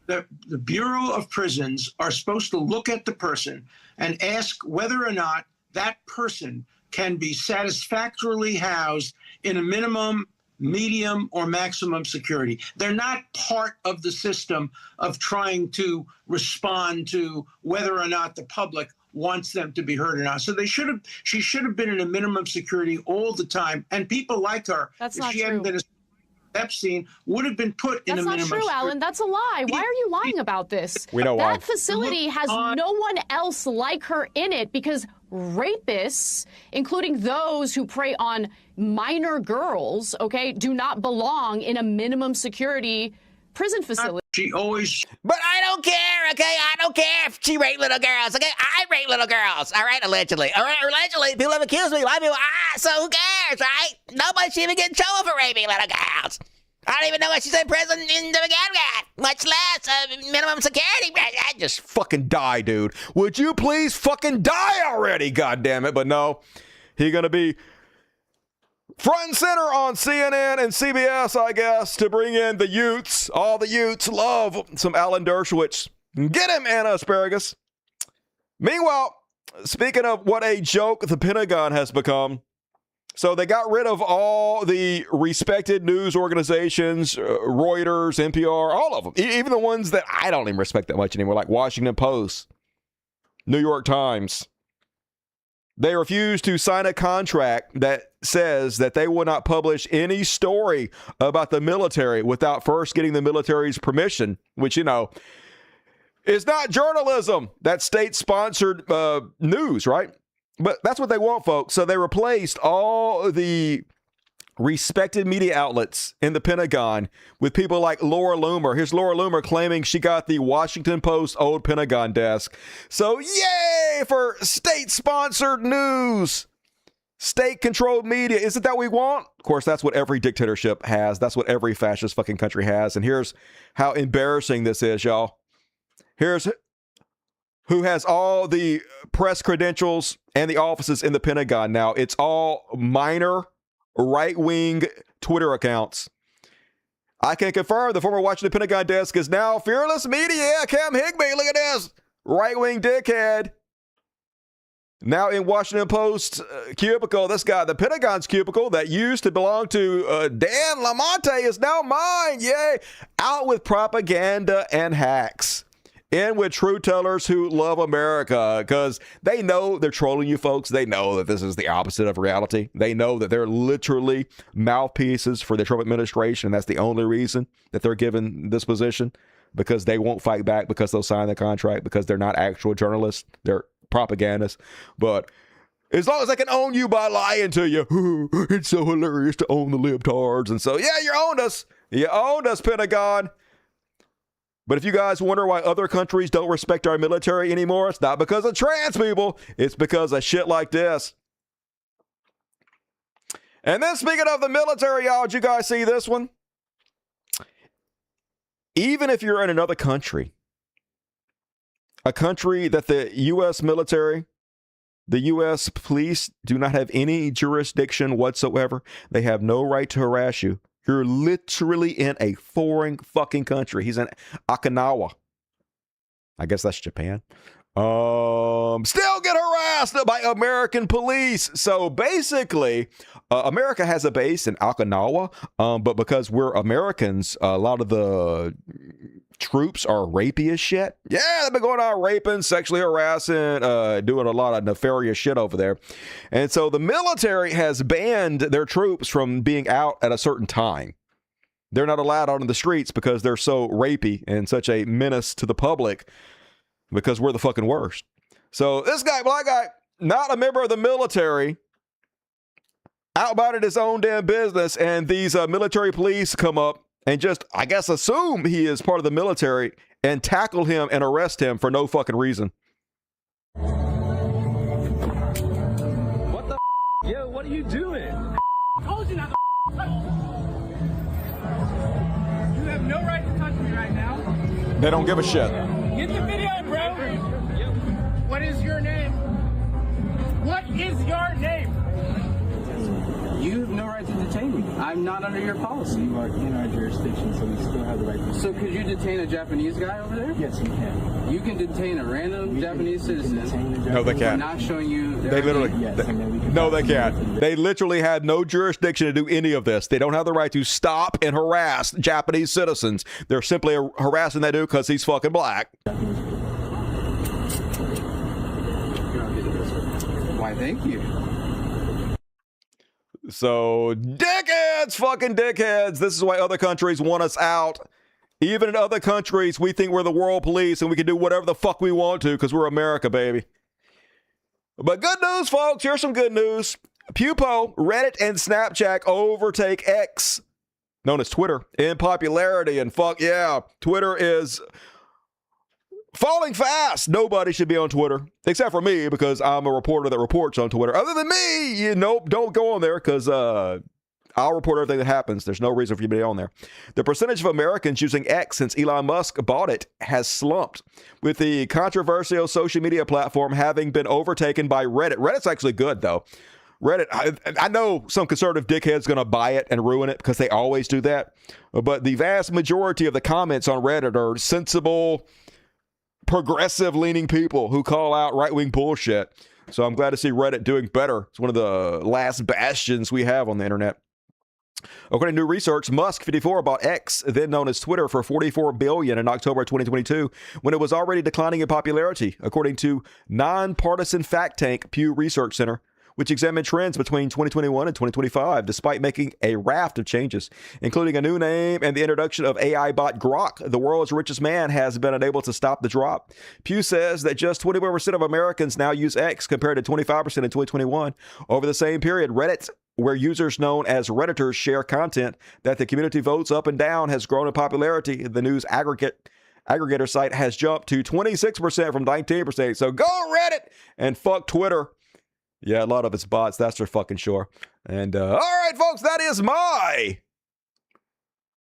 The Bureau of Prisons are supposed to look at the person and ask whether or not that person can be satisfactorily housed in a minimum, medium, or maximum security. They're not part of the system of trying to respond to whether or not the public wants them to be heard or not. So she should have been in a minimum security all the time. And people like her, That's if not she true. hadn't been Epstein, would have been put in a minimum That's not true, security. Alan. That's a lie. Why are you lying about this? We know why. That facility has no one else like her in it because rapists, including those who prey on minor girls, okay, do not belong in a minimum security prison facility. She always... But I don't care, okay? I don't care if she raped little girls, okay? I rape little girls, all right? Allegedly. All right, allegedly. People have accused me. A lot of people, so who cares, right? Nobody should even get in trouble for raping little girls. I don't even know what she's in prison in the beginning, much less minimum security. I just fucking die, dude. Would you please fucking die already, goddammit? But no, he's gonna be Front and center on CNN and CBS, I guess, to bring in the Utes. All the Utes love some Alan Dershowitz. Get him, Anna Asparagus. Meanwhile, speaking of what a joke the Pentagon has become, so they got rid of all the respected news organizations, Reuters, NPR, all of them, even the ones that I don't even respect that much anymore, like Washington Post, New York Times. They refused to sign a contract that says that they will not publish any story about the military without first getting the military's permission, which, you know, is not journalism. That's state-sponsored news, right? But that's what they want, folks. So they replaced all the respected media outlets in the Pentagon with people like Laura Loomer. Here's Laura Loomer claiming she got the Washington Post old Pentagon desk. So yay for state-sponsored news. State-controlled media. Isn't that what we want? Of course, that's what every dictatorship has. That's what every fascist fucking country has. And here's how embarrassing this is, y'all. Here's who has all the press credentials and the offices in the Pentagon now. It's all minor right-wing Twitter accounts. I can confirm the former Washington Pentagon desk is now Fearless Media. Cam Higbee, look at this. Right-wing dickhead. Now in Washington Post cubicle, this guy, the Pentagon's cubicle that used to belong to Dan Lamonte is now mine. Yay. Out with propaganda and hacks. In with true tellers who love America, because they know they're trolling you folks. They know that this is the opposite of reality. They know that they're literally mouthpieces for the Trump administration. That's the only reason that they're given this position, because they won't fight back, because they'll sign the contract, because they're not actual journalists. They're propagandists. But as long as I can own you by lying to you, it's so hilarious to own the libtards. And so, yeah, you owned us. You owned us, Pentagon. But if you guys wonder why other countries don't respect our military anymore, it's not because of trans people. It's because of shit like this. And then speaking of the military, y'all, did you guys see this one? Even if you're in another country, a country that the U.S. military, the U.S. police do not have any jurisdiction whatsoever, they have no right to harass you. You're literally in a foreign fucking country. He's in Okinawa. I guess that's Japan. Still get harassed by American police. So basically, America has a base in Okinawa, but because we're Americans, a lot of the troops are rapey as shit. Yeah, they've been going out raping, sexually harassing, doing a lot of nefarious shit over there. And so the military has banned their troops from being out at a certain time. They're not allowed out in the streets because they're so rapey and such a menace to the public, because we're the fucking worst. So this guy, black guy, not a member of the military, out about his own damn business, and these military police come up and just, I guess, assume he is part of the military and tackle him and arrest him for no fucking reason. What the Yo, what are you doing? Told you not to You have no right to touch me right now. They don't give a shit. Get the video, bro. What is your name? What is your name? You have no right to detain me. I'm not under your policy. You are in our jurisdiction, so we still have the right to. So could you detain a Japanese guy over there? Yes, you can. You can detain a random Japanese citizen. No, they can't. Not showing you. They literally. No, they can't. They literally had no jurisdiction to do any of this. They don't have the right to stop and harass Japanese citizens. They're simply harassing that dude because he's fucking black. Why, thank you. So, dickheads, fucking dickheads. This is why other countries want us out. Even in other countries, we think we're the world police and we can do whatever the fuck we want to because we're America, baby. But good news, folks. Here's some good news. Pupo, Reddit, and Snapchat overtake X, known as Twitter, in popularity. And fuck yeah, Twitter is falling fast. Nobody should be on Twitter, except for me, because I'm a reporter that reports on Twitter. Other than me, don't go on there, because I'll report everything that happens. There's no reason for you to be on there. The percentage of Americans using X since Elon Musk bought it has slumped, with the controversial social media platform having been overtaken by Reddit. Reddit's actually good, though. Reddit, I know some conservative dickhead's going to buy it and ruin it because they always do that. But the vast majority of the comments on Reddit are sensible, progressive-leaning people who call out right-wing bullshit. So I'm glad to see Reddit doing better. It's one of the last bastions we have on the internet. According to new research, Musk, 54, bought X, then known as Twitter, for $44 billion in October 2022, when it was already declining in popularity, according to nonpartisan fact tank Pew Research Center, which examined trends between 2021 and 2025, despite making a raft of changes, including a new name and the introduction of AI bot Grok. The world's richest man has been unable to stop the drop. Pew says that just 21% of Americans now use X, compared to 25% in 2021. Over the same period, Reddit, where users known as Redditors share content that the community votes up and down, has grown in popularity. The news aggregator site has jumped to 26% from 19%. So go Reddit and fuck Twitter. Yeah, a lot of it's bots, that's for fucking sure. And all right, folks, that is my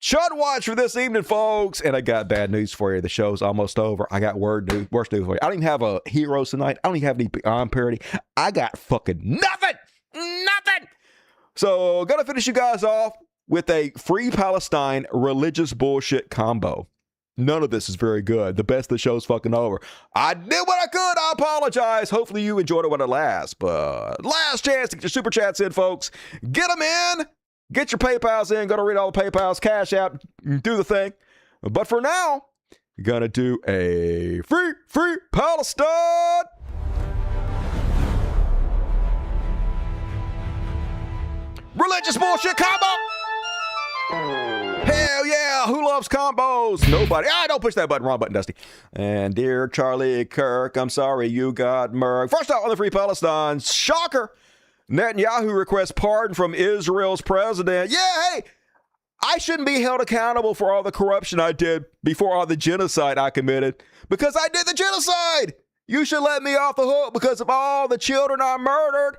Chud Watch for this evening, folks. And I got bad news for you. The show's almost over. I got worst news for you. I don't even have a Heroes tonight. I don't even have any Beyond parody. I got fucking nothing. So, gonna finish you guys off with a Free Palestine religious bullshit combo. None of this is very good. The best of the show's fucking over. I did what I could. I apologize. Hopefully you enjoyed it when it lasts. But last chance to get your super chats in, folks. Get them in. Get your PayPals in. Gonna read all the PayPals, Cashapp, do the thing. But for now, gonna do a Free Palestine. Religious bullshit combo. Hell yeah, who loves combos? Nobody. Don't push that button. Wrong button, Dusty. And dear Charlie Kirk, I'm sorry you got murked. First out on the Free Palestine, shocker. Netanyahu requests pardon from Israel's president. Yeah, hey, I shouldn't be held accountable for all the corruption I did before all the genocide I committed, because I did the genocide. You should let me off the hook because of all the children I murdered.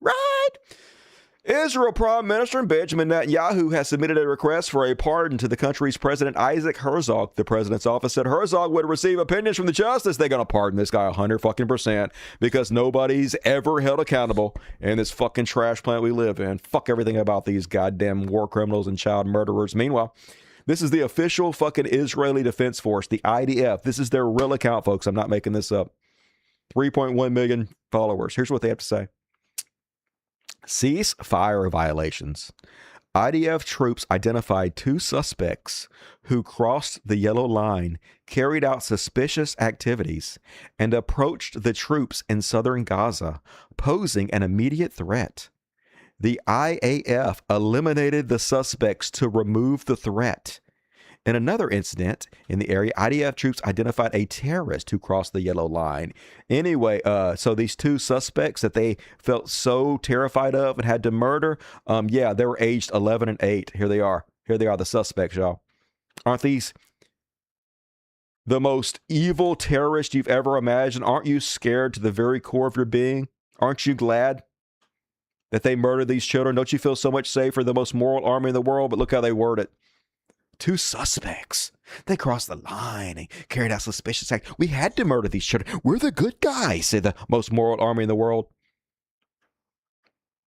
Right? Israel Prime Minister Benjamin Netanyahu has submitted a request for a pardon to the country's President Isaac Herzog. The president's office said Herzog would receive opinions from the justice. They're going to pardon this guy 100% because nobody's ever held accountable in this fucking trash plant we live in. Fuck everything about these goddamn war criminals and child murderers. Meanwhile, this is the official fucking Israeli Defense Force, the IDF. This is their real account, folks. I'm not making this up. 3.1 million followers. Here's what they have to say. Ceasefire violations. IDF troops identified 2 suspects who crossed the yellow line, carried out suspicious activities, and approached the troops in southern Gaza, posing an immediate threat. The IAF eliminated the suspects to remove the threat. In another incident in the area, IDF troops identified a terrorist who crossed the yellow line. Anyway, so these 2 suspects that they felt so terrified of and had to murder, yeah, they were aged 11 and 8. Here they are. Here they are, the suspects, y'all. Aren't these the most evil terrorists you've ever imagined? Aren't you scared to the very core of your being? Aren't you glad that they murdered these children? Don't you feel so much safer, the most moral army in the world? But look how they word it. 2 suspects. They crossed the line and carried out suspicious acts. We had to murder these children. We're the good guys, said the most moral army in the world.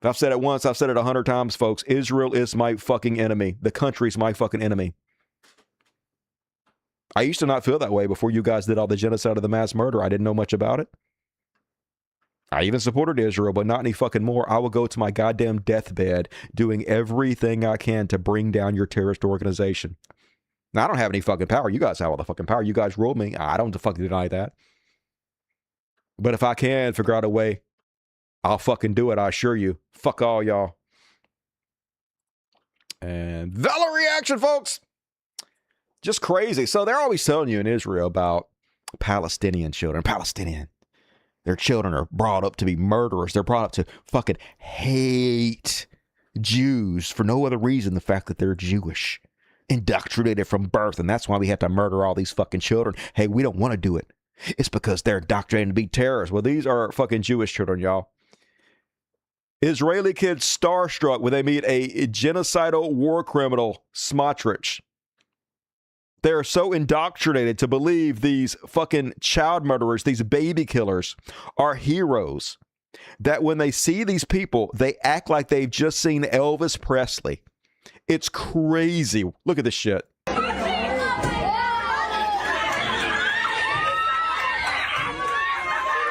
If I've said it once, I've said it 100 times, folks. Israel is my fucking enemy. The country's my fucking enemy. I used to not feel that way before you guys did all the genocide of the mass murder. I didn't know much about it. I even supported Israel, but not any fucking more. I will go to my goddamn deathbed doing everything I can to bring down your terrorist organization. Now, I don't have any fucking power. You guys have all the fucking power. You guys ruled me. I don't fucking deny that. But if I can figure out a way, I'll fucking do it. I assure you. Fuck all y'all. And Valor reaction, folks. Just crazy. So they're always telling you in Israel about Palestinian children. Palestinian. Their children are brought up to be murderers. They're brought up to fucking hate Jews for no other reason than the fact that they're Jewish. Indoctrinated from birth, and that's why we have to murder all these fucking children. Hey, we don't want to do it. It's because they're indoctrinated to be terrorists. Well, these are fucking Jewish children, y'all. Israeli kids starstruck when they meet a genocidal war criminal, Smotrich. They are so indoctrinated to believe these fucking child murderers, these baby killers, are heroes. that when they see these people, they act like they've just seen Elvis Presley. It's crazy. Look at this shit.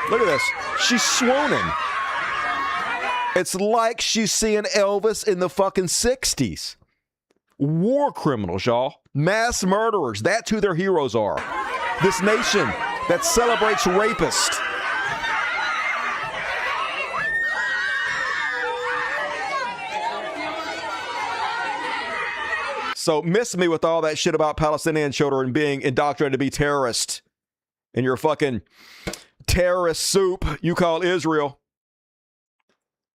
Look at this. She's swooning. It's like she's seeing Elvis in the fucking 60s. War criminals, y'all. Mass murderers. That's who their heroes are. This nation that celebrates rapists. So miss me with all that shit about Palestinian children being indoctrinated to be terrorists in your fucking terrorist soup you call Israel.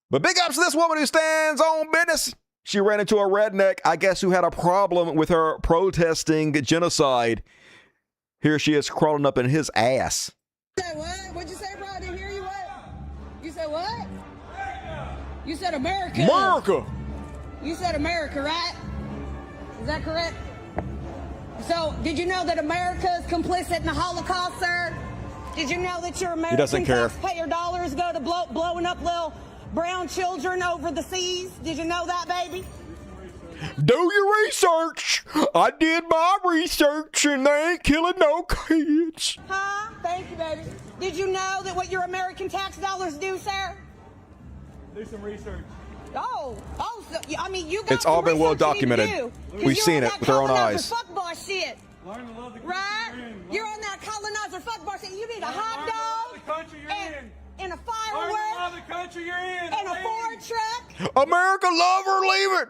But big ups to this woman who stands on business. She ran into a redneck, I guess, who had a problem with her protesting genocide. Here she is crawling up in his ass. You said what? What'd you say, bro? I didn't hear you. What? You said what? You said America. America. You said America, right? Is that correct? So, did you know that America is complicit in the Holocaust, sir? Did you know that your American taxpayer dollars go to blowing up little brown children over the seas? Did you know that, baby? Do your research. I did my research and they ain't killing no kids. Huh? Thank you, baby. Did you know that what your American tax dollars do, sir? Do some research. So, I mean, you got it's all been well documented. We've seen it with our own eyes. Fuckboy shit. Learn to love the country right? you're in. You're on that colonizer fuckboy shit. You need a hot dog. The country you're in. And a Learn firework. to love the country you're in. And a Ford truck. America, love or leave it.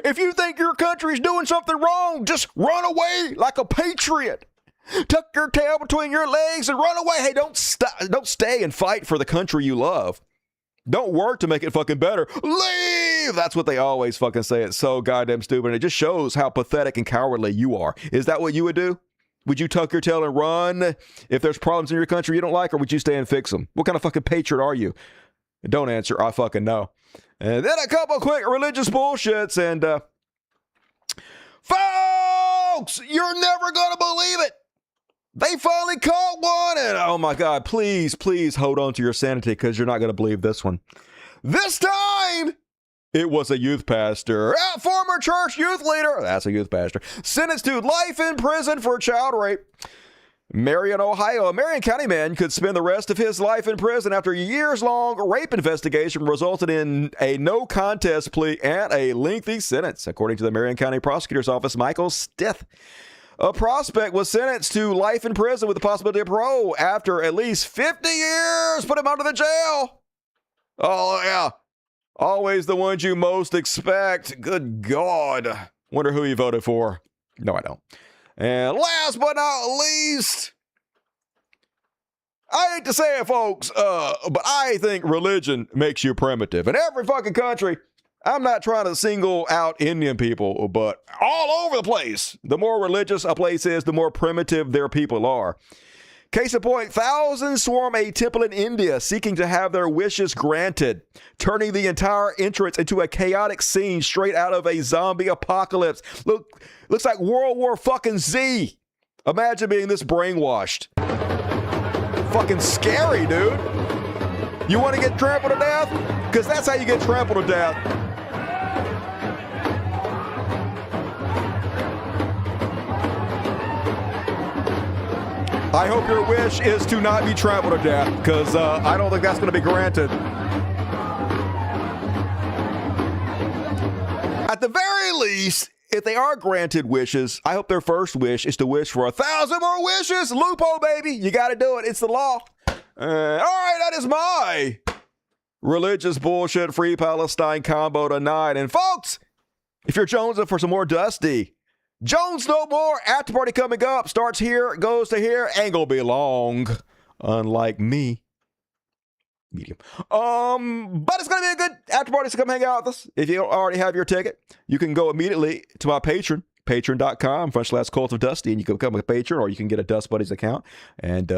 If you think your country's doing something wrong, just run away like a patriot. Tuck your tail between your legs and run away. Hey, don't stay and fight for the country you love. Don't work to make it fucking better. Leave! That's what they always fucking say. It's so goddamn stupid. And it just shows how pathetic and cowardly you are. Is that what you would do? Would you tuck your tail and run if there's problems in your country you don't like, or would you stay and fix them? What kind of fucking patriot are you? Don't answer. I fucking know. And then a couple quick religious bullshits. And, folks, you're never going to believe it. They finally caught one, and oh my God, please hold on to your sanity because you're not going to believe this one. This time, it was a youth pastor, a former church youth leader, that's a youth pastor, sentenced to life in prison for child rape. Marion, Ohio, a Marion County man could spend the rest of his life in prison after a years-long rape investigation resulted in a no-contest plea and a lengthy sentence, according to the Marion County Prosecutor's Office. Michael Stith, a prospect, was sentenced to life in prison with the possibility of parole after at least 50 years. Put him out of the jail. Oh, yeah. Always the ones you most expect. Good God. Wonder who he voted for. No, I don't. And last but not least, I hate to say it, folks, but I think religion makes you primitive. In every fucking country, I'm not trying to single out Indian people, but all over the place, the more religious a place is, the more primitive their people are. Case in point, thousands swarm a temple in India seeking to have their wishes granted, turning the entire entrance into a chaotic scene straight out of a zombie apocalypse. Looks like World War fucking Z. Imagine being this brainwashed. Fucking scary, dude. You want to get trampled to death? Because that's how you get trampled to death. I hope your wish is to not be trampled to death, because I don't think that's going to be granted. At the very least, if they are granted wishes, I hope their first wish is to wish for 1,000 more wishes. Loophole, baby. You got to do it. It's the law. All right, that is my religious bullshit free Palestine combo tonight. And folks, if you're jonesing for some more Dusty, Jones no more. After party coming up. Starts here, goes to here. Ain't gonna be long. Unlike me. Medium. But it's gonna be a good after party, so come hang out with us. If you don't already have your ticket, you can go immediately to my Patreon, patreon.com/cultofdusty, and you can become a patron, or you can get a Dust Buddies account and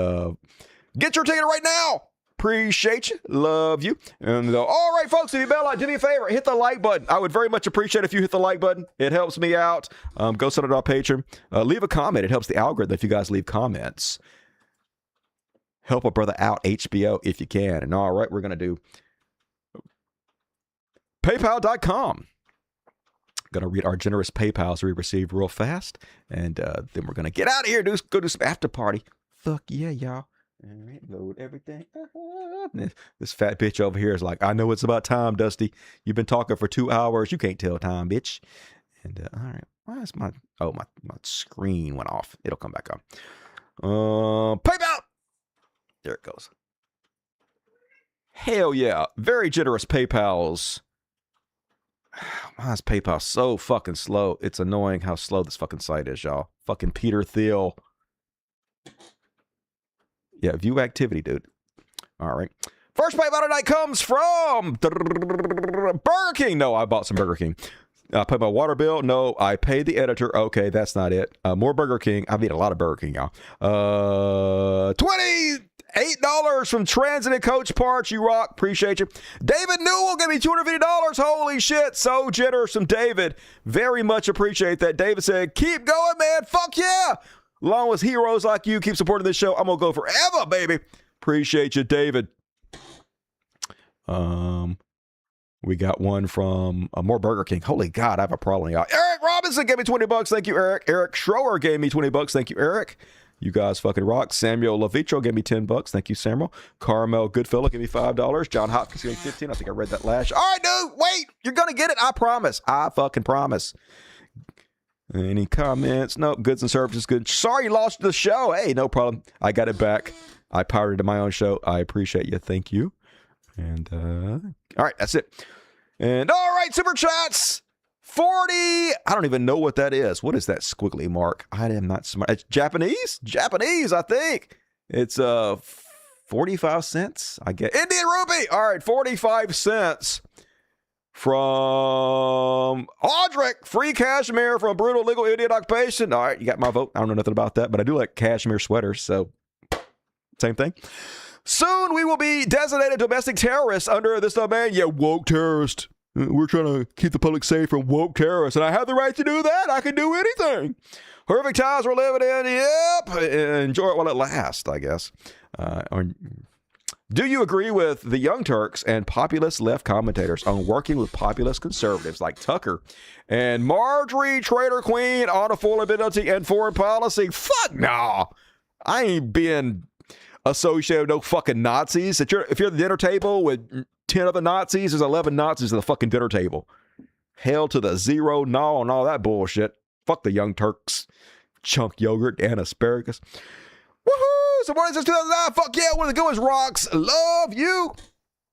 get your ticket right now. Appreciate you. Love you. And all right, folks, if you do me a favor, hit the like button. I would very much appreciate if you hit the like button. It helps me out. Go send it on Patreon. Leave a comment. It helps the algorithm if you guys leave comments. Help a brother out, HBO, if you can. And all right, we're going to do PayPal.com. Going to read our generous PayPals we received real fast. And then we're going to get out of here. Go do some after party. Fuck yeah, y'all. All right, load everything. This fat bitch over here is like, I know it's about time, Dusty. You've been talking for 2 hours. You can't tell time, bitch. And all right, why is my screen went off? It'll come back on. PayPal. There it goes. Hell yeah, very generous PayPals. Why is PayPal so fucking slow? It's annoying how slow this fucking site is, y'all. Fucking Peter Thiel. Yeah, view activity, dude. All right. First PayPal tonight comes from Burger King. No, I bought some Burger King. I paid my water bill. No, I paid the editor. Okay, that's not it. More Burger King. I've eaten a lot of Burger King, y'all. $28 from Transit and Coach Parts. You rock. Appreciate you. David Newell gave me $250. Holy shit. So generous from David. Very much appreciate that. David said, keep going, man. Fuck yeah. Along with heroes like you, keep supporting this show. I'm going to go forever, baby. Appreciate you, David. We got one from more Burger King. Holy God, I have a problem, y'all. Eric Robinson gave me $20. Thank you, Eric. Eric Schroer gave me $20. Thank you, Eric. You guys fucking rock. Samuel Lavitro gave me $10. Thank you, Samuel. Carmel Goodfellow gave me $5. John Hopkins gave me $15. I think I read that last. All right, dude. Wait. You're going to get it. I promise. I fucking promise. Any comments? No. Goods and services. Good. Sorry you lost the show. Hey, no problem. I got it back. I pirated my own show. I appreciate you. Thank you. And, all right. That's it. And, all right. Super chats. 40. I don't even know what that is. What is that squiggly mark? I am not smart. It's Japanese? Japanese, I think. It's 45 cents. I get Indian rupee. All right. 45 cents. From Audric, free cashmere from brutal legal Indian occupation. All right, you got my vote. I don't know nothing about that, but I do like cashmere sweaters, so same thing. Soon we will be designated domestic terrorists under this domain. Yeah, woke terrorist. We're trying to keep the public safe from woke terrorists, and I have the right to do that. I can do anything. Horrific times we're living in. Yep. Enjoy it while it lasts, I guess. Do you agree with the Young Turks and populist left commentators on working with populist conservatives like Tucker and Marjorie Trader Queen on affordability and foreign policy? Fuck no. I ain't being associated with no fucking Nazis. If you're at the dinner table with 10 other Nazis, there's 11 Nazis at the fucking dinner table. Hell to the zero, no, and all that bullshit. Fuck the Young Turks. Chunk yogurt and asparagus. Woohoo! So morning since 2009. Fuck yeah, one of the goest rocks. Love you.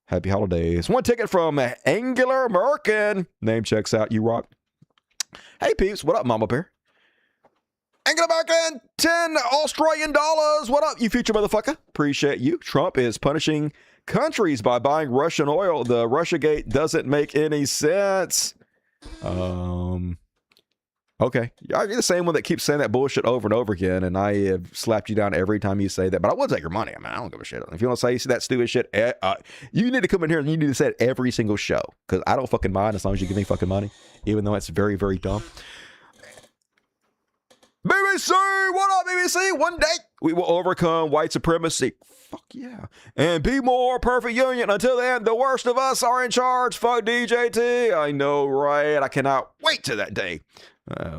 Happy holidays. One ticket from Angular Merkin. Name checks out. You rock. Hey peeps, what up, Mama Bear? Angular Merkin, $10 Australian. What up, you future motherfucker? Appreciate you. Trump is punishing countries by buying Russian oil. The Russiagate doesn't make any sense. Okay. You're the same one that keeps saying that bullshit over and over again, and I have slapped you down every time you say that, but I will take your money. I mean, I don't give a shit. If you want to say that stupid shit, you need to come in here and you need to say it every single show, because I don't fucking mind as long as you give me fucking money, even though it's very, very dumb. BBC! What up, BBC? One day we will overcome white supremacy. Fuck yeah. And be more perfect union. Until then, the worst of us are in charge. Fuck DJT. I know, right? I cannot wait to that day.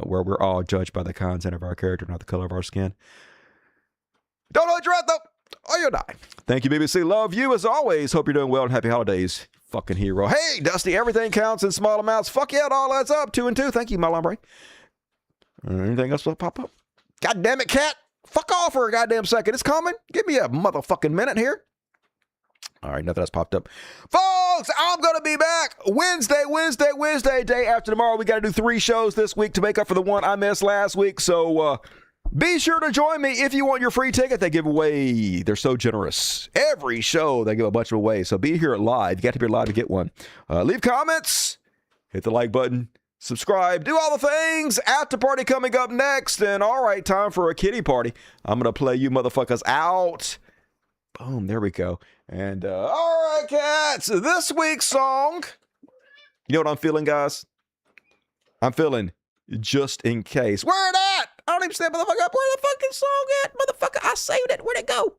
Where we're all judged by the content of our character, not the color of our skin. Don't hold your breath, though, or you'll die. Thank you, BBC. Love you as always. Hope you're doing well and happy holidays. Fucking hero. Hey, Dusty, everything counts in small amounts. Fuck yeah, it all adds up. 2 and 2. Thank you, my lumbre. Anything else will pop up? God damn it, cat. Fuck off for a goddamn second. It's coming. Give me a motherfucking minute here. All right, nothing else popped up. Folks, I'm going to be back Wednesday, day after tomorrow. We got to do 3 shows this week to make up for the one I missed last week. So be sure to join me if you want your free ticket. They give away. They're so generous. Every show, they give a bunch of away. So be here live. You got to be live to get one. Leave comments. Hit the like button. Subscribe. Do all the things. After party coming up next. And all right, time for a kitty party. I'm going to play you motherfuckers out. Boom. There we go. And, all right, cats, this week's song, you know what I'm feeling, guys? I'm feeling Just In Case. Where it at? I don't even stand, motherfucker, up. Where the fucking song at, motherfucker? I saved it. Where'd it go?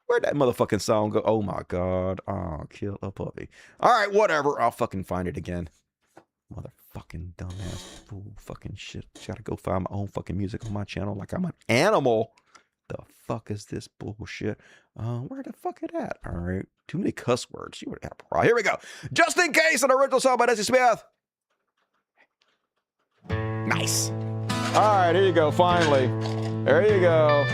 Where'd that motherfucking song go? Oh my God. Oh, kill a puppy. All right, whatever. I'll fucking find it again. Motherfucking dumbass fool fucking shit. Gotta go find my own fucking music on my channel like I'm an animal. The fuck is this bullshit? Where the fuck it at? All right. Too many cuss words. You would have got a problem. Here we go. Just in case, an original song by Desi Smith. Nice. All right, here you go. Finally. There you go.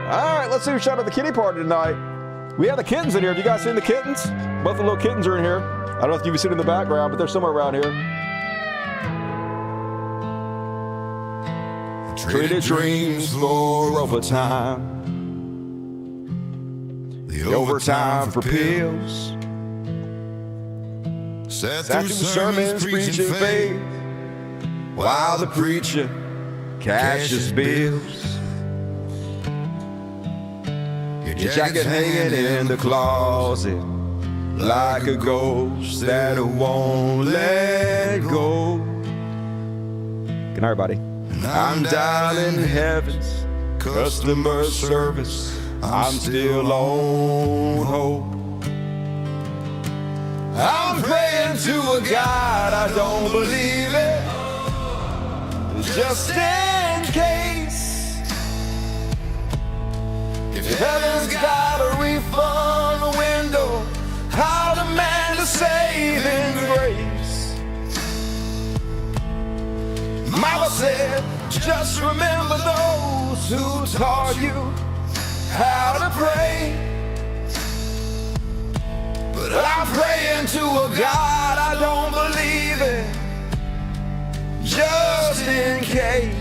All right, let's see who shot at the kitty party tonight. We have the kittens in here. Have you guys seen the kittens? Both the little kittens are in here. I don't know if you've seen them in the background, but they're somewhere around here. Traded dreams for overtime. The overtime for pills. Sat through sermons preaching faith, while the preacher cashes bills. Your jacket hanging in the closet like a ghost that won't let go. Good night, everybody. I'm dialing heaven's customer service. I'm still on hope. I'm praying to a God I don't believe it, just in case. If heaven's got a refund window, I'll demand a saving grace. Mama said, just remember those who taught you how to pray. But I'm praying to a God I don't believe in, just in case.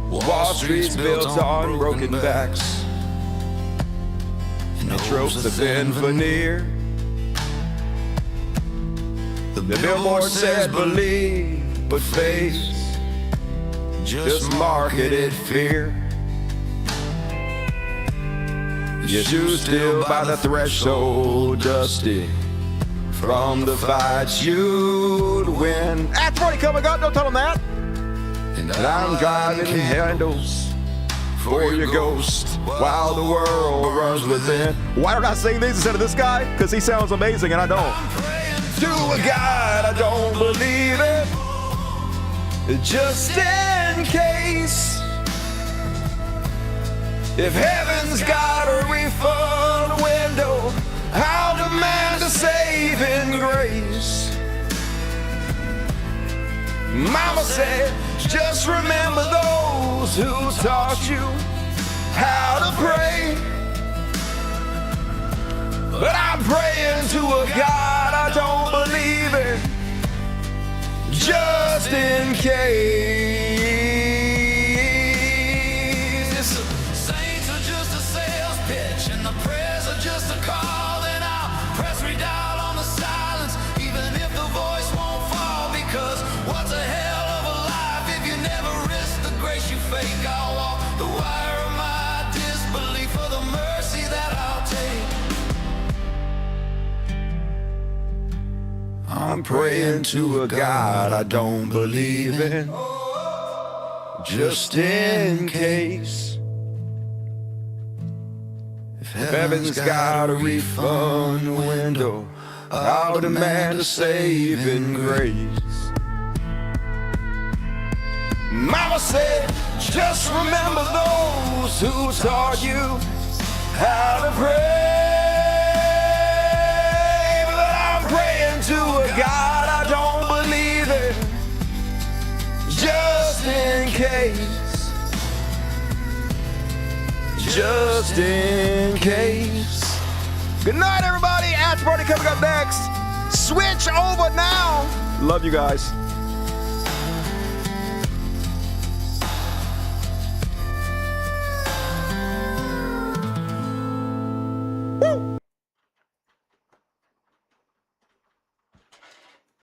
Wall Street's built on broken backs, and the tropes of thin veneer. The billboard said believe, but face just marketed fear. Yes, you still by the threshold, dusty from the fights you'd win. That's already coming up, don't tell them that. And I'm driving handles for your ghost while the world runs within. Why don't I sing these instead of this guy? Because he sounds amazing and I don't. To a God I don't believe it, just in case. If heaven's got a refund window, I'll demand a saving grace. Mama said, just remember those who taught you how to pray. But I'm praying to a God I don't believe in, just in case. Saints are just a sales pitch, and the prayers are just a call. Then I'll press redial on the silence, even if the voice won't fall. Because what's a hell of a life if you never risk the grace you fake? I'll walk the wire of my disbelief for the mercy that I'll take. I'm praying to a God I don't believe in, just in case. If heaven's got a refund window, I'll demand a saving grace. Mama said, just remember those who taught you how to pray. But I'm praying to a God I don't believe in, just in case. Just in case. Good night, everybody. After party coming up next. Switch over now. Love you guys.